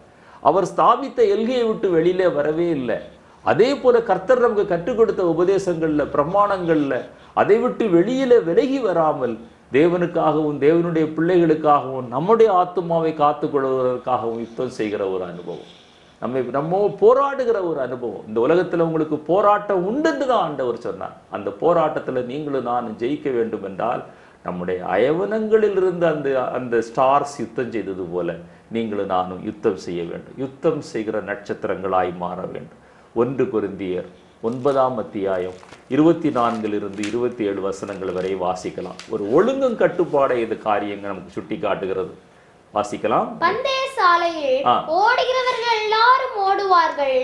அவர் ஸ்தாபித்த எல்கையை விட்டு வெளியில வரவே இல்லை. அதே போல கர்த்தர் நமக்கு கற்றுக் கொடுத்த உபதேசங்கள்ல, பிரமாணங்கள்ல அதை விட்டு வெளியில விலகி வராமல் தேவனுக்காகவும் தேவனுடைய பிள்ளைகளுக்காகவும் நம்முடைய ஆத்துமாவை காத்துக் கொள்வதற்காகவும் யுத்தம் செய்கிற ஒரு அனுபவம், நம்ம போராடுகிற ஒரு அனுபவம். இந்த உலகத்துல உங்களுக்கு போராட்டம் உண்டுன்னு தான் ஆண்டவர் சொன்னார். அந்த போராட்டத்துல நீங்களும் நானும் ஜெயிக்க வேண்டும் என்றால் நம்முடைய அயவனங்களில் இருந்து அந்த ஸ்டார்ஸ் யுத்தம் செய்தது போல நீங்களும் நானும் யுத்தம் செய்ய வேண்டும். யுத்தம் செய்கிற நட்சத்திரங்களாய் மாற வேண்டும். 1 கொரிந்தியர் 9ஆம் அத்தியாயம் 24 to 27 வசனங்கள் வரை வாசிக்கலாம். ஒரு ஒழுங்கும் கட்டுப்பாடை இது காரியங்கள் நமக்கு சுட்டி காட்டுகிறது. வாசிக்கலாம். பந்தய சாலையில் ஓடுகிறவர்கள் எல்லாரும் ஓடுவார்கள்,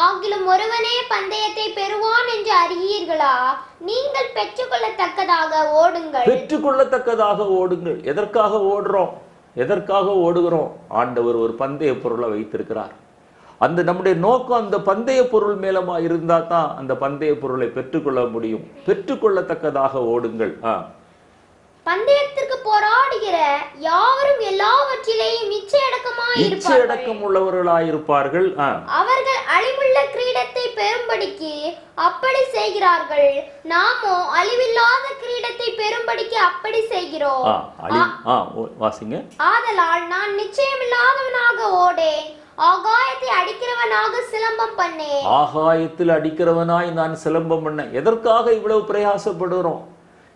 ஆகிலும் ஒருவனே பந்தயத்தை பெறுவான் என்று அறியீர்களா? நீங்கள் பெற்றுக்கொள்ளத்தக்கதாக ஓடுங்கள். பெற்றுக்கொள்ளத்தக்கதாக ஓடுங்கள். எதற்காக ஓடுறோம்? எதற்காக ஓடுகிறோம்? ஆண்டவர் ஒரு பந்தய பொருளை வைத்திருக்கிறார். அந்த நம்முடைய நோக்கம் அந்த பந்தய பொருள் மேலமா இருந்தா தான் அந்த பந்தய பொருளை பெற்றுக்கொள்ள முடியும். பெற்றுக்கொள்ளத்தக்கதாக ஓடுங்கள். பந்தயத்திற்கு போராடுகிற யாவரும் எல்லாவற்றிலேயும் இச்சையடக்கம் உள்ளவர்களாயிருப்பார்கள். அவர்கள் அழிவுள்ள கிரீடத்தை பெறும்படிக்கு அப்படி செய்கிறார்கள், நாமோ அழிவில்லாத கிரீடத்தை பெறும்படிக்கு அப்படி செய்கிறோம். வாசிங்க. ஆதலால் நான் நிச்சயமில்லாதவனாக ஓடேன், ஆகாயத்தை அடிக்கிறவனாக சிலம்பம் பண்ணேன். ஆகாயத்தில் அடிக்கிறவனாய் நான் சிலம்பம் பண்ணேன். எதற்காக இவ்வளவு பிரயாசப்படுகிறோம்?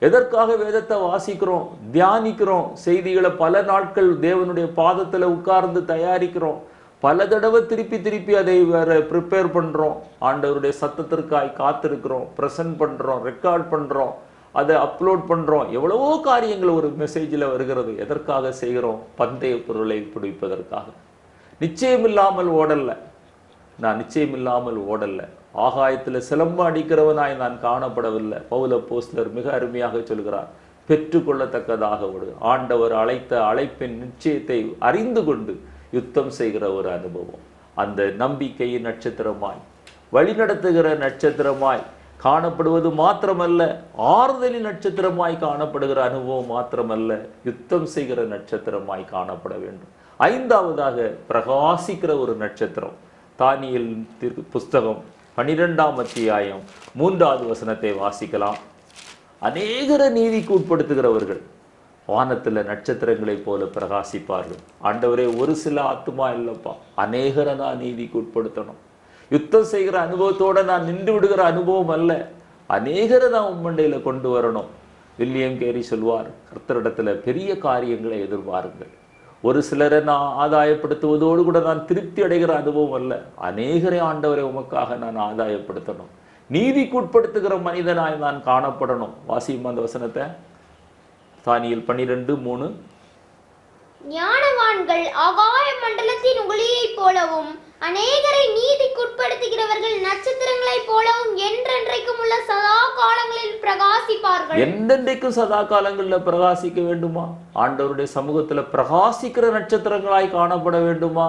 எதற்காக வேதத்தை வாசிக்கிறோம், தியானிக்கிறோம், செய்திகளை பல நாட்கள் தேவனுடைய பாதத்துல உட்கார்ந்து தயாரிக்கிறோம், பல தடவை திருப்பி அதை வேற ப்ரிப்பேர் பண்றோம், ஆண்டவருடைய சத்தத்திற்காய் காத்திருக்கிறோம், பிரசன்ட் பண்றோம், ரெக்கார்ட் பண்றோம், அதை அப்லோட் பண்றோம். எவ்வளவோ காரியங்கள் ஒரு மெசேஜில் வருகிறது. எதற்காக செய்கிறோம்? பந்தய பொருளை பிடிப்பதற்காக. நிச்சயமில்லாமல் ஓடல்ல, நான் நிச்சயமில்லாமல் ஓடல்ல. ஆகாயத்தில் சிலம்பம் அடிக்கிறவனாய் நான் காணப்படவில்லை. பவுல் அப்போஸ்தலர் மிக அருமையாக சொல்கிறார், பெற்றுக்கொள்ளத்தக்கதாக ஓடு. ஆண்டவர் அழைத்த அழைப்பின் நிச்சயத்தை அறிந்து கொண்டு யுத்தம் செய்கிற ஒரு அனுபவம். அந்த நம்பிக்கையின் நட்சத்திரமாய், வழிநடத்துகிற நட்சத்திரமாய் காணப்படுவது மாத்திரமல்ல, ஆறுதலின் நட்சத்திரமாய் காணப்படுகிற அனுபவம் மாத்திரமல்ல, யுத்தம் செய்கிற நட்சத்திரமாய் காணப்பட வேண்டும். 5வதாக பிரகாசிக்கிற ஒரு நட்சத்திரம். தானியேல் புஸ்தகம் 12ஆம் அத்தியாயம் 3வது வசனத்தை வாசிக்கலாம். அநேகர நீதிக்கு உட்படுத்துகிறவர்கள் வானத்துல நட்சத்திரங்களை போல பிரகாசிப்பார்கள். ஆண்டவரே, ஒரு சில ஆத்துமா இல்லப்பா, அநேகரை நான் நீதிக்கு உட்படுத்தணும். யுத்தம் செய்கிற அனுபவத்தோட நான் நின்று விடுகிற அனுபவம் அல்ல, அநேகரை நான் உம்மண்டையில கொண்டு வரணும். வில்லியம் கேரி சொல்வார், கர்த்தரிடத்துல பெரிய காரியங்களை எதிர்பாருங்கள். ஒரு சிலரை நான் ஆதாயப்படுத்துவதோடு கூட நான் திருப்தி அடைகிற அனுபவம் அல்ல. அநேகரை ஆண்டவரை உமக்காக நான் ஆதாயப்படுத்தணும். நீதிக்குட்படுத்துகிற மனிதனாய் நான் காணப்படணும். வாசியும் அந்த வசனத்தை. தானியேல் 12:3. ஞானவான்கள் ஆகாய மண்டலத்தின் ஒளியைப் போலவும் அநேகரை நீதிக்குட்படுத்துகிறவர்கள் நட்சத்திரங்களைப் போலவும் என்றென்றைக்கும் உள்ள சதா காலங்களில் பிரகாசிப்பார்கள். என்றென்றைக்கும் சதா காலங்கள்ல பிரகாசிக்க வேண்டுமா? ஆண்டவருடைய சமூகத்துல பிரகாசிக்கிற நட்சத்திரங்களாய் காணப்பட வேண்டுமா?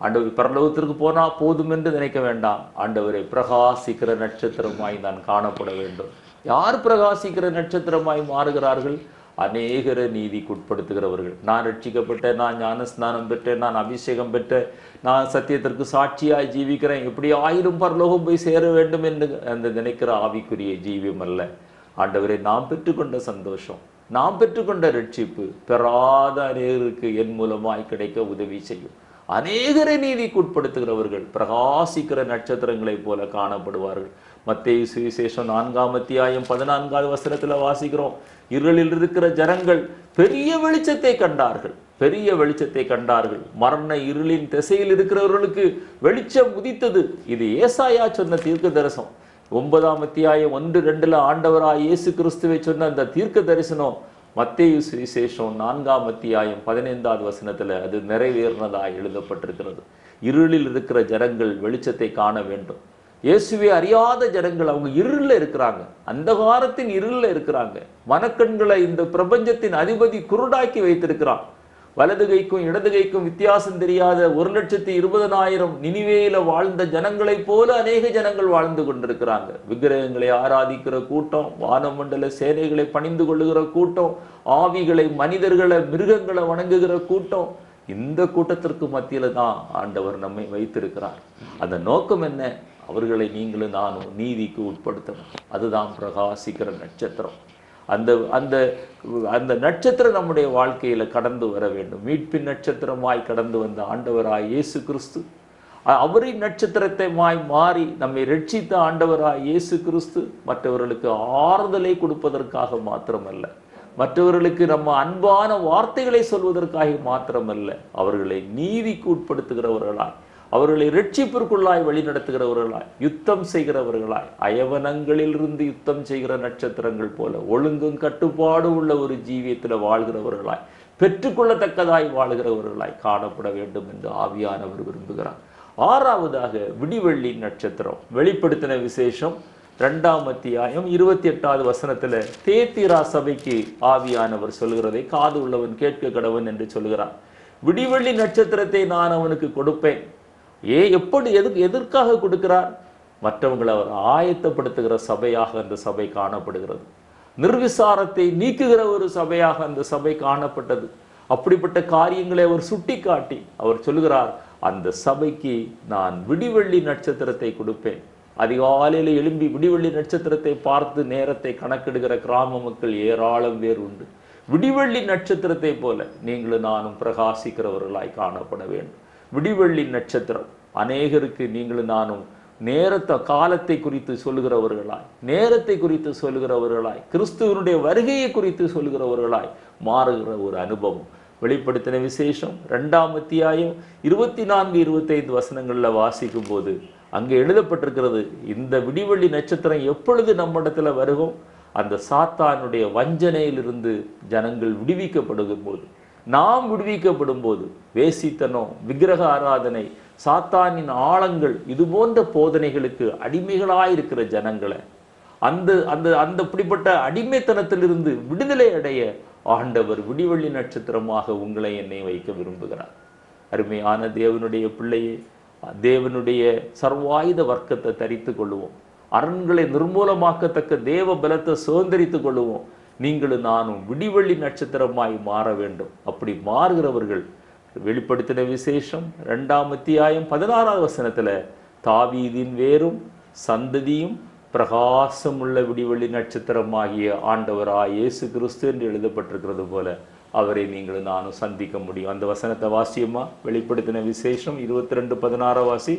ஆண்டவர் பரலோகத்திற்கு போனா போதும் என்று நினைக்க வேண்டாம். ஆண்டவரை பிரகாசிக்கிற நட்சத்திரமாய் நான் காணப்பட வேண்டும். யார் பிரகாசிக்கிற நட்சத்திரமாய் மாறுகிறார்கள்? அநேகரை நீதிக்குட்படுத்துகிறவர்கள். நான் ரட்சிக்கப்பட்டேன், நான் ஞானஸ்நானம் பெற்றேன், நான் அபிஷேகம் பெற்றேன், நான் சத்தியத்திற்கு சாட்சியாய் ஜீவிக்கிறேன், எப்படி ஆயிரம் பரலோகம் போய் சேர வேண்டும் என்று அந்த நினைக்கிற ஆவிக்குரிய ஜீவியம் அல்ல. ஆண்டவரை நாம் பெற்றுக்கொண்ட சந்தோஷம், நாம் பெற்றுக்கொண்ட ரட்சிப்பு பெறாத அநேகருக்கு என் மூலமாய் கிடைக்க உதவி செய்யும். அநேகரை நீதிக்குட்படுத்துகிறவர்கள் பிரகாசிக்கிற நட்சத்திரங்களைப் போல காணப்படுவார்கள். மத்தேயு சுவிசேஷம் 4:14 வாசிக்கிறோம். இருளில் இருக்கிற ஜனங்கள் பெரிய வெளிச்சத்தை கண்டார்கள், பெரிய வெளிச்சத்தை கண்டார்கள். மரண இருளின் திசையில் இருக்கிறவர்களுக்கு வெளிச்சம் உதித்தது. இது ஏசாயா சொன்ன தீர்க்க தரிசனம். 9:1-2 ஆண்டவராய் இயேசு கிறிஸ்துவை சொன்ன அந்த தீர்க்க தரிசனம் மத்தேயு சுவிசேஷம் 4:15 அது நிறைவேறினதாய் எழுதப்பட்டிருக்கிறது. இருளில் இருக்கிற ஜனங்கள் வெளிச்சத்தை காண வேண்டும். இயேசுவை அறியாத ஜனங்கள் அவங்க இருளில் இருக்கிறாங்க, அந்தகாரத்தின் இருளில் இருக்கிறாங்க. மனக்கண்களை இந்த பிரபஞ்சத்தின் அதிபதி குருடாக்கி வைத்திருக்கிறான். வலது கைக்கும் இடது கைக்கும் வித்தியாசம் தெரியாத 1,20,000 நினிவேயில வாழ்ந்த ஜனங்களைப் போல அநேக ஜனங்கள் வாழ்ந்து கொண்டிருக்கிறாங்க. விக்கிரகங்களை ஆராதிக்கிற கூட்டம், வானமண்டல சேனைகளை பணிந்து கொள்ளுகிற கூட்டம், ஆவிகளை, மனிதர்களை, மிருகங்களை வணங்குகிற கூட்டம். இந்த கூட்டத்திற்கு மத்தியில தான் ஆண்டவர் நம்மை வைத்திருக்கிறார். அந்த நோக்கம் என்ன? அவர்களை நீங்களும் நானும் நீதிக்கு உட்படுத்தணும். அதுதான் பிரகாசிக்கிற நட்சத்திரம். அந்த அந்த அந்த நட்சத்திரம் நம்முடைய வாழ்க்கையில கடந்து வர வேண்டும். மீட்பின் நட்சத்திரமாய் கடந்து வந்த ஆண்டவராய் இயேசு கிறிஸ்து, அவரின் நட்சத்திரத்தை மாறி நம்மை ரட்சித்த ஆண்டவராய் இயேசு கிறிஸ்து மற்றவர்களுக்கு ஆறுதலை கொடுப்பதற்காக மாத்திரமல்ல, மற்றவர்களுக்கு நம்ம அன்பான வார்த்தைகளை சொல்வதற்காக மாத்திரமல்ல, அவர்களை நீதிக்கு உட்படுத்துகிறவர்களாய், அவர்களை ரட்சிப்பிற்குள்ளாய் வழிநடத்துகிறவர்களாய், யுத்தம் செய்கிறவர்களாய், அயவனங்களிலிருந்து யுத்தம் செய்கிற நட்சத்திரங்கள் போல ஒழுங்கும் கட்டுப்பாடு உள்ள ஒரு ஜீவியத்தில் வாழ்கிறவர்களாய், பெற்றுக்கொள்ளத்தக்கதாய் வாழ்கிறவர்களாய் காணப்பட வேண்டும் என்று ஆவியானவர் விரும்புகிறார். 6வதாக விடிவெள்ளி நட்சத்திரம். வெளிப்படுத்தின விசேஷம் 2:28 தேத்திரா சபைக்கு ஆவியானவர் சொல்கிறதை காது உள்ளவன் கேட்க கடவன் என்று சொல்கிறார். விடிவெள்ளி நட்சத்திரத்தை நான் அவனுக்கு கொடுப்பேன். எப்படி எதற்காக கொடுக்கிறார்? மற்றவங்களை அவர் ஆயத்தப்படுத்துகிற சபையாக அந்த சபை காணப்படுகிறது. நிர்விசாரத்தை நீக்குகிற ஒரு சபையாக அந்த சபை காணப்பட்டது. அப்படிப்பட்ட காரியங்களை அவர் சுட்டி காட்டி அவர் சொல்கிறார், அந்த சபைக்கு நான் விடிவெள்ளி நட்சத்திரத்தை கொடுப்பேன். அதிகாலையில் எழும்பி விடிவெள்ளி நட்சத்திரத்தை பார்த்து நேரத்தை கணக்கெடுக்கிற கிராம மக்கள் ஏராளம் பேர் உண்டு. விடிவெள்ளி நட்சத்திரத்தை போல நீங்களும் நானும் பிரகாசிக்கிறவர்களாய் காணப்பட வேண்டும். விடிவெள்ளி நட்சத்திரம் அநேகருக்கு நீங்களும் நானும் நேரத்தை, காலத்தை குறித்து சொல்லுகிறவர்களாய், நேரத்தை குறித்து சொல்லுகிறவர்களாய், கிறிஸ்துவனுடைய வருகையை குறித்து சொல்லுகிறவர்களாய் மாறுகிற ஒரு அனுபவம். வெளிப்படுத்தின விசேஷம் 2:24-25 வாசிக்கும் போது அங்கே எழுதப்பட்டிருக்கிறது, இந்த விடிவெள்ளி நட்சத்திரம் எப்பொழுது நம்மிடத்துல வருகும்? அந்த சாத்தானுடைய வஞ்சனையிலிருந்து ஜனங்கள் விடுவிக்கப்படுகும் போது, நாம் விடுவிக்கப்படும் போது, வேசித்தனம், விக்கிரக ஆராதனை, சாத்தானின் ஆழங்கள், இது போன்ற போதனைகளுக்கு அடிமைகளாயிருக்கிற ஜனங்களை அந்த அந்த அந்த அப்படிப்பட்ட அடிமைத்தனத்திலிருந்து விடுதலை அடைய ஆண்டவர் விடிவெள்ளி நட்சத்திரமாக உங்களை என்னை வைக்க விரும்புகிறார். அருமையான தேவனுடைய பிள்ளையே, தேவனுடைய சர்வாயுத வர்க்கத்தை தரித்து கொள்ளுவோம். அரண்களை நிர்மூலமாக்கத்தக்க தேவ பலத்தை சுதந்திரித்து கொள்ளுவோம். நீங்களும் நானும் விடிவெள்ளி நட்சத்திரமாய் மாற வேண்டும். அப்படி மாறுகிறவர்கள் வெளிப்படுத்தின விசேஷம் 2:16 தாவீதின் வேரும் சந்ததியும் பிரகாசம் உள்ள விடிவெள்ளி நட்சத்திரமாகிய ஆண்டவராய் இயேசு கிறிஸ்து என்று எழுதப்பட்டிருக்கிறது போல அவரை நீங்களும் நானும் சந்திக்க முடியும். அந்த வசனத்தை வாசியமா? வெளிப்படுத்தின விசேஷம் 22:16 வாசி.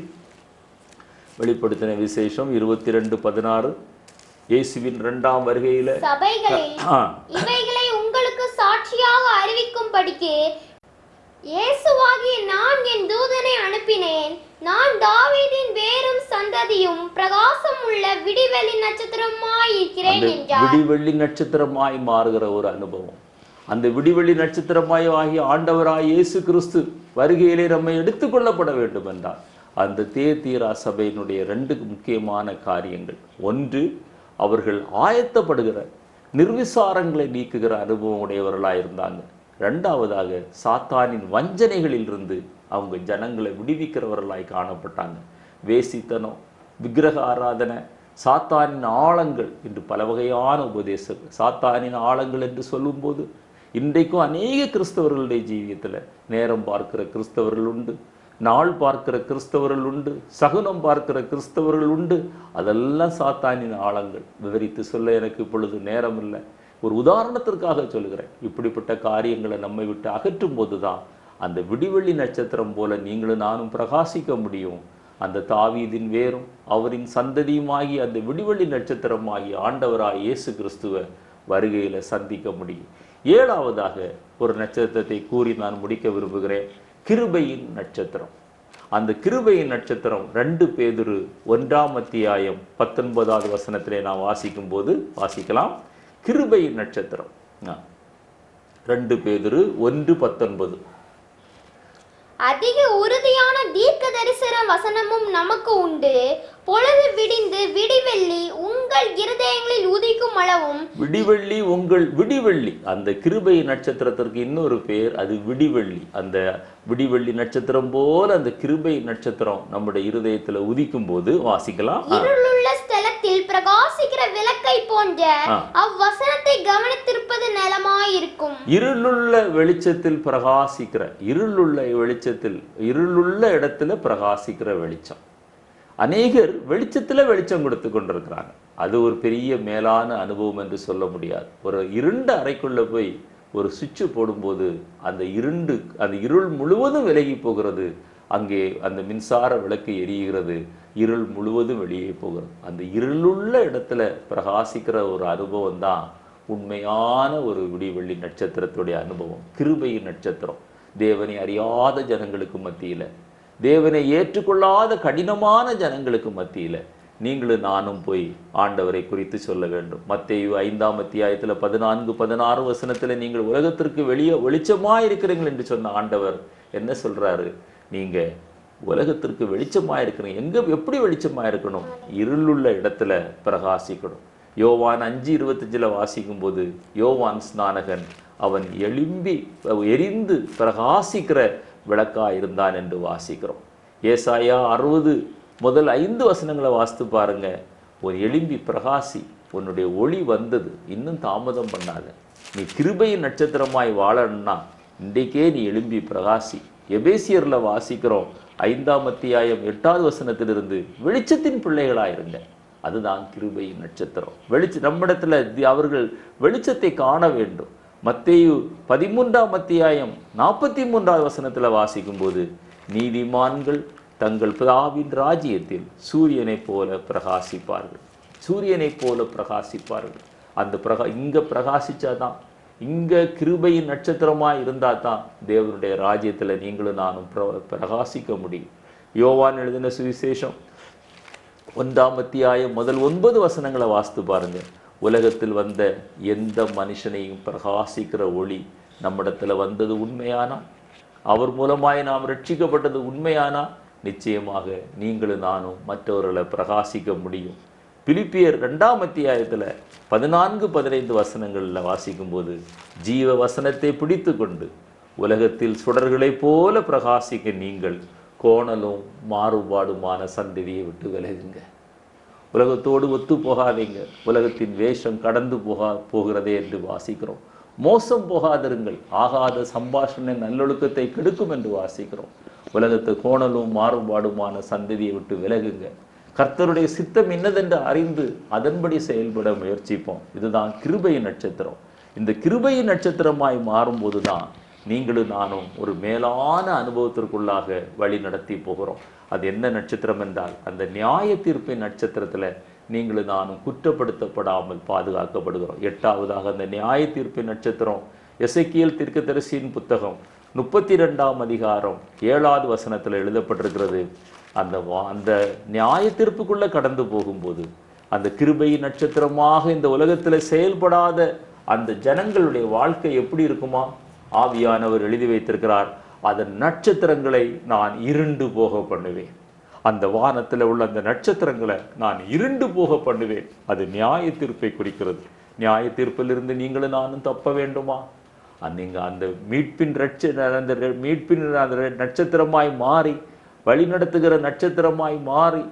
வெளிப்படுத்தின விசேஷம் 22:16. இயேசுவின் 2ஆம் வருகையில சபைகளில் இவைகளை உங்களுக்கு சாட்சியாக அறிவிக்கும்படிக்கு இயேசுவாகிய நான் என் தூதனை அனுப்பினேன். நான் தாவீதின் வேரும் சந்ததியும் பிரகாசம் உள்ள விடிவெள்ளி நட்சத்திரமாய் இருக்கிறேன் என்றார். விடிவெள்ளி நட்சத்திரமாய் மாறுகிற ஒரு அனுபவம். அந்த விடிவெள்ளி நட்சத்திரமாய் ஆகிய ஆண்டவராய் இயேசு கிறிஸ்து வருகையிலே நம்மை எடுத்துக்கொள்ளப்பட வேண்டும் என்றார். அந்த தேத்தீரா சபையினுடைய 2 முக்கியமான காரியங்கள். ஒன்று, அவர்கள் ஆயத்தப்படுகிற நிர்விசாரங்களை நீக்குகிற அனுபவம் உடையவர்களாக இருந்தாங்க. 2ஆவதாக, சாத்தானின் வஞ்சனைகளில் இருந்து அவங்க ஜனங்களை விடுவிக்கிறவர்களாய் காணப்பட்டாங்க. வேசித்தனம், விக்கிரக ஆராதனை, சாத்தானின் ஆழங்கள் என்று பல வகையான உபதேசங்கள். சாத்தானின் ஆழங்கள் என்று சொல்லும்போது இன்றைக்கும் அநேக கிறிஸ்தவர்களுடைய ஜீவியத்தில் நேரம் பார்க்கிற கிறிஸ்தவர்கள் உண்டு, நாள் பார்க்கிற கிறிஸ்தவர்கள் உண்டு, சகுனம் பார்க்கிற கிறிஸ்தவர்கள் உண்டு. அதெல்லாம் சாத்தானின் ஆழங்கள். விவரித்து சொல்ல எனக்கு இப்பொழுது நேரம் இல்லை. ஒரு உதாரணத்திற்காக சொல்லுகிறேன். இப்படிப்பட்ட காரியங்களை நம்மை விட்டு அகற்றும் போதுதான் அந்த விடிவெள்ளி நட்சத்திரம் போல நீங்களும் நானும் பிரகாசிக்க முடியும். அந்த தாவீதின் வேரும் அவரின் சந்ததியுமாகி அந்த விடிவெள்ளி நட்சத்திரமாகி ஆண்டவராய் இயேசு கிறிஸ்துவை வருகையில் சந்திக்க முடியும். 7ஆவதாக ஒரு நட்சத்திரத்தை கூறி நான் முடிக்க விரும்புகிறேன். கிருபையின் நட்சத்திரம். அந்த கிருபையின் நட்சத்திரம் 2 பேதுரு 1ஆம் அத்தியாயம் 19வது வசனத்திலே நாம் வாசிக்கும் போது வாசிக்கலாம். கிருபையின் நட்சத்திரம் 2 பேதுரு 1:19. அதிக உறுதியான தீர்க்க தரிசன வசனமும் நமக்கு உண்டு. பொழுது விடிந்து விடிவெள்ளி உங்கள் இருதயங்களில் உதிக்கும் அளவும். விடிவெள்ளி உங்கள் விடிவெள்ளி. அந்த கிருபை நட்சத்திரத்திற்கு இன்னொரு பேர், அது விடிவெள்ளி. அந்த விடிவெள்ளி நட்சத்திரம் போல அந்த கிருபை நட்சத்திரம் நம்முடைய இருதயத்துல உதிக்கும் போது வாசிக்கலாம். இருளுள்ள ஸ்தலத்தில் பிரகாசிக்கிற விளக்கை போன்ற அவ்வசனத்தை கவனித்திருப்பது நலமாயிருக்கும். இருளுள்ள வெளிச்சத்தில் பிரகாசிக்கிற, இருளுள்ள வெளிச்சத்தில், இருளுள்ள இடத்துல பிரகாசிக்கிற வெளிச்சம். அநேகர் வெளிச்சத்தில் வெளிச்சம் கொடுத்து கொண்டிருக்கிறாங்க. அது ஒரு பெரிய மேலான அனுபவம் என்று சொல்ல முடியாது. ஒரு இருண்ட அறைக்குள்ள போய் ஒரு சுவிட்சு போடும்போது அந்த இருள் முழுவதும் விலகி போகிறது. அங்கே அந்த மின்சார விளக்கு எரிகிறது, இருள் முழுவதும் வெளியே போகிறது. அந்த இருளுள்ள இடத்துல பிரகாசிக்கிற ஒரு அனுபவம் தான் உண்மையான ஒரு விடிவெள்ளி நட்சத்திரத்துடைய அனுபவம். கிருபையின் நட்சத்திரம். தேவனை அறியாத ஜனங்களுக்கு மத்தியில, தேவனை ஏற்றுக்கொள்ளாத கடினமான ஜனங்களுக்கு மத்தியில நீங்களும் நானும் போய் ஆண்டவரை குறித்து சொல்ல வேண்டும். மத்தேயு 5ஆம் அத்தியாயத்தில் 14-16 வசனத்தில் நீங்கள் உலகத்திற்கு வெளிச்சமாக இருக்கிறீர்கள் என்று சொன்ன ஆண்டவர் என்ன சொல்றாரு? நீங்க உலகத்திற்கு வெளிச்சமாக இருக்கிறீங்க. எப்படி வெளிச்சமாக இருக்கணும்? இருளுள்ள இடத்துல பிரகாசிக்கணும். யோவான் 5:25 வாசிக்கும் போது யோவான் ஸ்நானகன் அவன் எரிந்து பிரகாசிக்கிற விளக்கா இருந்தான் என்று வாசிக்கிறோம். ஏசாயா 60:5 வசனங்களை வாசித்து பாருங்க. ஒரு எழும்பி பிரகாசி, உன்னுடைய ஒளி வந்தது, இன்னும் தாமதம் பண்ணாத. நீ கிருபையின் நட்சத்திரமாய் வாழணும்னா இன்றைக்கே நீ எழும்பி பிரகாசி. எபேசியர்ல வாசிக்கிறோம் 5ஆம் அத்தியாயம் 8வது வசனத்திலிருந்து வெளிச்சத்தின் பிள்ளைகளாயிருங்க. அதுதான் கிருபையின் நட்சத்திரம். நம்மிடத்துல அவர்கள் வெளிச்சத்தை காண வேண்டும். மத்தேயு 13ஆம் அத்தியாயம் 43வது வசனத்துல வாசிக்கும் போது நீதிமான்கள் தங்கள் பிதாவின் ராஜ்யத்தில் சூரியனை போல பிரகாசிப்பார்கள். சூரியனை போல பிரகாசிப்பார்கள். அந்த இங்க பிரகாசிச்சாதான், இங்க கிருபையின் நட்சத்திரமா இருந்தா தான் தேவனுடைய ராஜ்யத்துல நீங்களும் நானும் பிரகாசிக்க முடியும். யோவான் எழுதின சுவிசேஷம் 1ஆம் அத்தியாயம் முதல் 9 வசனங்களை வாசித்து பாருங்க. உலகத்தில் வந்த எந்த மனுஷனையும் பிரகாசிக்கிற ஒளி நம்மிடத்துல வந்தது உண்மையானா, அவர் மூலமாய் நாம் ரட்சிக்கப்பட்டது உண்மையானா, நிச்சயமாக நீங்களும் நானும் மற்றவர்களை பிரகாசிக்க முடியும். பிலிப்பியர் 2ஆம் அத்தியாயத்தில் 14-15 வசனங்களில் வாசிக்கும் போது ஜீவ வசனத்தை பிடித்து கொண்டு உலகத்தில் சுடர்களைப் போல பிரகாசிக்க நீங்கள் கோணலும் மாறுபாடுமான சந்ததியை விட்டு விலகுங்க. உலகத்தோடு ஒத்து போகாதீங்க. உலகத்தின் வேஷம் கடந்து போகிறதே என்று வாசிக்கிறோம். மோசம் போகாதிருங்கள், ஆகாத சம்பாஷணை நல்லொழுக்கத்தை கெடுக்கும் என்று வாசிக்கிறோம். உலகத்தை கோணலும் மாறுபாடுமான சந்ததியை விட்டு விலகுங்க. கர்த்தருடைய சித்தம் என்னதென்று அறிந்து அதன்படி செயல்பட முயற்சிப்போம். இதுதான் கிருபையின் நட்சத்திரம். இந்த கிருபையின் நட்சத்திரமாய் மாறும்போது தான் நீங்களும் நானும் ஒரு மேலான அனுபவத்திற்குள்ளாக வழி நடத்தி போகிறோம். அது என்ன நட்சத்திரம் என்றால் அந்த நியாய தீர்ப்பின் நட்சத்திரத்தில் நீங்களும் நானும் குற்றப்படுத்தப்படாமல் பாதுகாக்கப்படுகிறோம். 8ஆவதாக அந்த நியாய தீர்ப்பின் நட்சத்திரம் எசேக்கியேல் தீர்க்கதரிசியின் புத்தகம் 32ஆம் அதிகாரம் 7வது வசனத்தில் எழுதப்பட்டிருக்கிறது. அந்த நியாய தீர்ப்புக்குள்ள கடந்து போகும்போது அந்த கிருபையின் நட்சத்திரமாக இந்த உலகத்தில் செயல்படாத அந்த ஜனங்களுடைய வாழ்க்கை எப்படி இருக்குமா? ஆவியானவர் எழுதி வைத்திருக்கிறார், அதன் நட்சத்திரங்களை நான் இருண்டு போக பண்ணுவேன். அந்த வானத்தில் உள்ள அந்த நட்சத்திரங்களை நான் இருண்டு போக பண்ணுவேன். அது நியாய தீர்ப்பை குறிக்கிறது. நியாய தீர்ப்பிலிருந்து நீங்களும் நானும் தப்ப வேண்டுமா? நீங்க அந்த மீட்பின் அந்த நட்சத்திரமாய் மாறி, வழி நடத்துகிற நட்சத்திரமாய் மாறி,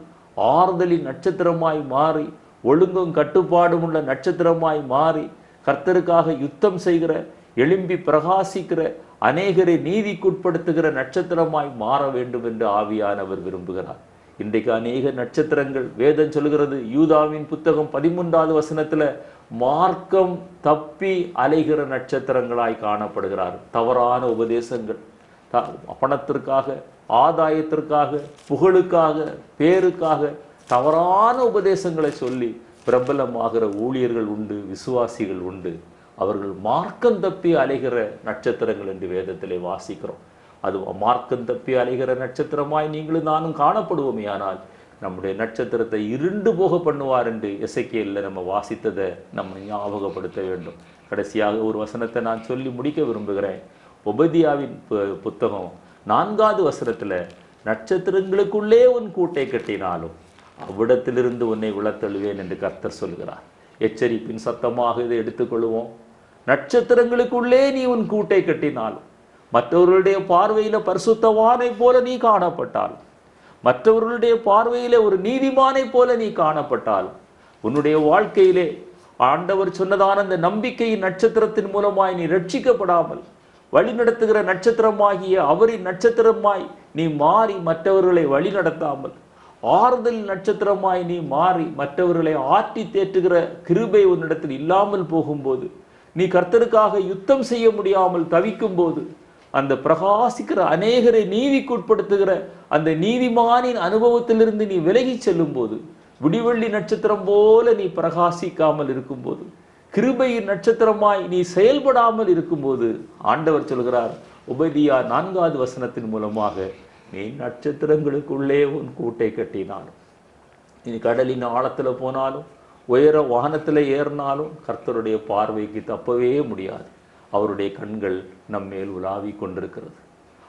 ஆறுதலின் நட்சத்திரமாய் மாறி, ஒழுங்கும் கட்டுப்பாடும் உள்ள நட்சத்திரமாய் மாறி, கர்த்தருக்காக யுத்தம் செய்கிற, எழும்பி பிரகாசிக்கிற, அநேகரை நீதிக்குட்படுத்துகிற நட்சத்திரமாய் மாற வேண்டும் என்று ஆவியானவர் விரும்புகிறார். இன்றைக்கு அநேக நட்சத்திரங்கள், வேதம் சொல்கிறது, யூதாவின் புத்தகம் 13வது வசனத்துல மார்க்கம் தப்பி அலைகிற நட்சத்திரங்களாய் காணப்படுகிறார். தவறான உபதேசங்கள், பணத்திற்காக, ஆதாயத்திற்காக, புகழுக்காக, பேருக்காக தவறான உபதேசங்களை சொல்லி பிரபலமாகிற ஊழியர்கள் உண்டு, விசுவாசிகள் உண்டு. அவர்கள் மார்க்கம் தப்பி அலைகிற நட்சத்திரங்கள் என்று வேதத்திலே வாசிக்கிறோம். அது மார்க்கம் தப்பி அலைகிற நட்சத்திரமாய் நீங்களும் நானும் காணப்படுவோமே, ஆனால் நம்முடைய நட்சத்திரத்தை இருண்டு போக பண்ணுவார் என்று எசேக்கியேல்ல நம்ம வாசித்ததை நம்ம ஞாபகப்படுத்த வேண்டும். கடைசியாக ஒரு வசனத்தை நான் சொல்லி முடிக்க விரும்புகிறேன். ஒபதியாவின் புத்தகம் 4வது வசனத்துல, நட்சத்திரங்களுக்குள்ளே உன் கூட்டை கட்டினாலும் அவ்விடத்திலிருந்து உன்னை விழத்தழுவேன் என்று கர்த்தர் சொல்கிறார். எச்சரிப்பின் சத்தமாக இதை எடுத்துக்கொள்வோம். நட்சத்திரங்களுக்குள்ளே நீ உன் கூட்டை கட்டினாலும், மற்றவர்களுடைய பார்வையில பரிசுத்தவானை போல நீ காணப்பட்டாலும், மற்றவர்களுடைய பார்வையிலே ஒரு நீதிமானை போல நீ காணப்பட்டாலும், உன்னுடைய வாழ்க்கையிலே ஆண்டவர் சொன்னதான அந்த நம்பிக்கையின் நட்சத்திரத்தின் மூலமாய் நீ ரட்சிக்கப்படாமல், வழி நடத்துகிற நட்சத்திரமாகிய அவரின் நட்சத்திரமாய் நீ மாறி மற்றவர்களை வழி நடத்தாமல், ஆறுதல் நட்சத்திரமாய் நீ மாறி மற்றவர்களை ஆற்றி தேற்றுகிற கிருபை உன்னிடத்தில் இல்லாமல் போகும்போது, நீ கர்த்தருக்காக யுத்தம் செய்ய முடியாமல் தவிக்கும் போது, அந்த பிரகாசிக்கிற அநேகரை நீதிக்குட்படுத்துகிற அந்த நீதிமானின் அனுபவத்திலிருந்து நீ விலகி செல்லும் போது, விடிவெள்ளி நட்சத்திரம் போல நீ பிரகாசிக்காமல் இருக்கும்போது, கிருபையின் நட்சத்திரமாய் நீ செயல்படாமல் இருக்கும்போது, ஆண்டவர் சொல்கிறார் உபதியா 4வது வசனத்தின் மூலமாக, நீ நட்சத்திரங்களுக்குள்ளே உன் கூட்டை கட்டினாலும், நீ கடலின் ஆழத்துல போனாலும், உயர வாகனத்துல ஏறினாலும் கர்த்தருடைய பார்வைக்கு தப்பவே முடியாது. அவருடைய கண்கள் நம்மேல் உலாவி கொண்டிருக்கிறது.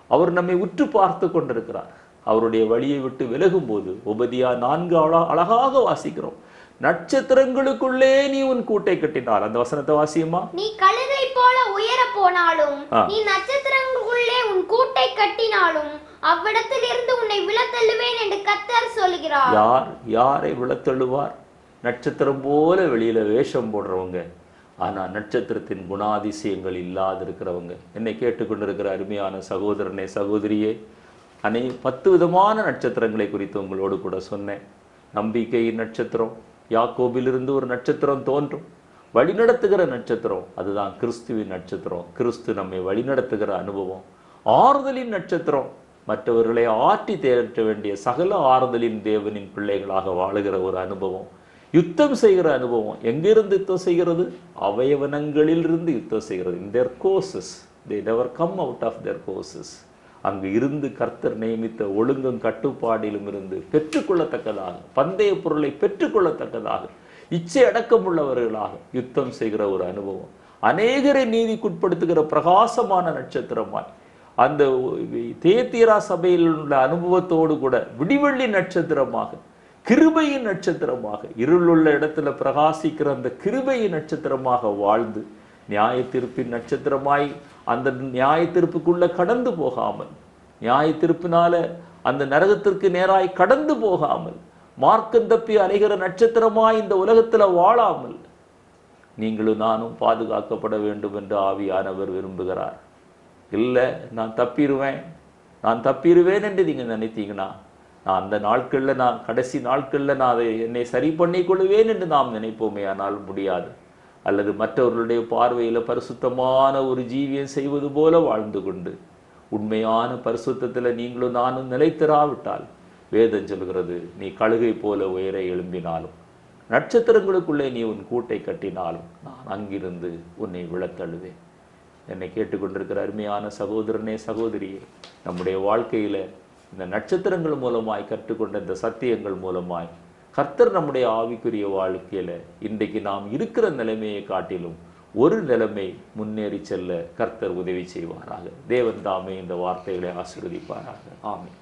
அவர் நம்மை உற்று பார்த்து கொண்டிருக்கிறார். அவருடைய வழியை விட்டு விலகும் போது உபதியா 4 அழகாக வாசிக்கிறோம். நட்சத்திரங்களுக்குள்ளே நீ உன் கூட்டை கட்டினார். அந்த வசனத்தை வாசியுமா? நீ கழுகை போல உயர போனாலும், நீ நட்சத்திரங்களுக்குள்ளே உன் கூட்டை கட்டினாலும் அவ்விடத்தில் இருந்து உன்னை விழத்தள்ளுவேன் என்று கர்த்தர் சொல்கிறார். யாரை விழத்தள்ளுவார்? நட்சத்திரம் போல வெளியில வேஷம் போடுறவங்க, ஆனா நட்சத்திரத்தின் குணாதிசயங்கள் இல்லாதிருக்கிறவங்க. என்னை கேட்டுக்கொண்டிருக்கிற அருமையான சகோதரனே, சகோதரியே, 10 விதமான நட்சத்திரங்களை குறித்து உங்களோடு கூட சொன்னேன். நம்பிக்கையின் நட்சத்திரம், யாக்கோபிலிருந்து ஒரு நட்சத்திரம் தோன்றும். வழிநடத்துகிற நட்சத்திரம், அதுதான் கிறிஸ்துவின் நட்சத்திரம். கிறிஸ்து நம்மை வழிநடத்துகிற அனுபவம். ஆறுதலின் நட்சத்திரம், மற்றவர்களை ஆற்றி தேற்ற வேண்டிய சகல ஆறுதலின் தேவனின் பிள்ளைகளாக வாழுகிற ஒரு அனுபவம். யுத்தம் செய்கிற அனுபவம். எங்கிருந்து யுத்தம் செய்கிறது? அவயவனங்களில் இருந்து யுத்தம் செய்கிறது. In their courses, they never come out of their courses. அங்கு இருந்து கர்த்தர் நியமித்த ஒழுங்கும் கட்டுப்பாடிலும் இருந்து பெற்றுக்கொள்ளத்தக்கதாக, பந்தய பொருளை பெற்றுக்கொள்ளத்தக்கதாக, இச்சை அடக்கமுள்ளவர்களாக யுத்தம் செய்கிற ஒரு அனுபவம். அநேகரை நீதிக்குட்படுத்துகிற பிரகாசமான நட்சத்திரமாய் அந்த தியத்தீரா சபையில் உள்ள அனுபவத்தோடு கூட விடிவெள்ளி நட்சத்திரமாக, கிருபையின் நட்சத்திரமாக, இருளுள்ள இடத்துல பிரகாசிக்கிற அந்த கிருபையின் நட்சத்திரமாக வாழ்ந்து, நியாய தீர்ப்பின் நட்சத்திரமாய் அந்த நியாய தீர்ப்புக்குள்ள கடந்து போகாமல், நியாய தீர்ப்பினால அந்த நரகத்திற்கு நேராய் கடந்து போகாமல், மார்க்கம் தப்பி அலைகிற நட்சத்திரமாய் இந்த உலகத்துல வாழாமல் நீங்களும் நானும் பாதுகாக்கப்பட வேண்டும் என்று ஆவியானவர் விரும்புகிறார். இல்லை, நான் தப்பிடுவேன் என்று நீங்க நினைத்தீங்கன்னா, நான் அந்த நாட்கள்ல, நான் கடைசி நாட்கள்ல நான் அதை என்னை சரி பண்ணி கொள்வேன் என்று நாம் நினைப்போமே, ஆனால் முடியாது. அல்லது மற்றவர்களுடைய பார்வையில பரிசுத்தமான ஒரு ஜீவியம் செய்வது போல வாழ்ந்து கொண்டு உண்மையான பரிசுத்தத்துல நீங்களும் நானும் நிலைத்திராவிட்டால், வேதம் சொல்கிறது, நீ கழுகை போல உயர எழும்பினாலும் நட்சத்திரங்களுக்குள்ளே நீ உன் கூட்டை கட்டினாலும் நான் அங்கிருந்து உன்னை விழத்தள்ளுவேன். என்னை கேட்டுக்கொண்டிருக்கிற அருமையான சகோதரனே, சகோதரியே, நம்முடைய வாழ்க்கையில இந்த நட்சத்திரங்கள் மூலமாய் கற்றுக்கொண்ட இந்த சத்தியங்கள் மூலமாய் கர்த்தர் நம்முடைய ஆவிக்குரிய வாழ்க்கையில இன்றைக்கு நாம் இருக்கிற நிலைமையை காட்டிலும் ஒரு நிலைமை முன்னேறி செல்ல கர்த்தர் உதவி செய்வாராக. தேவன் தாமே இந்த வார்த்தைகளை ஆசீர்வதிப்பாராக. ஆமென்.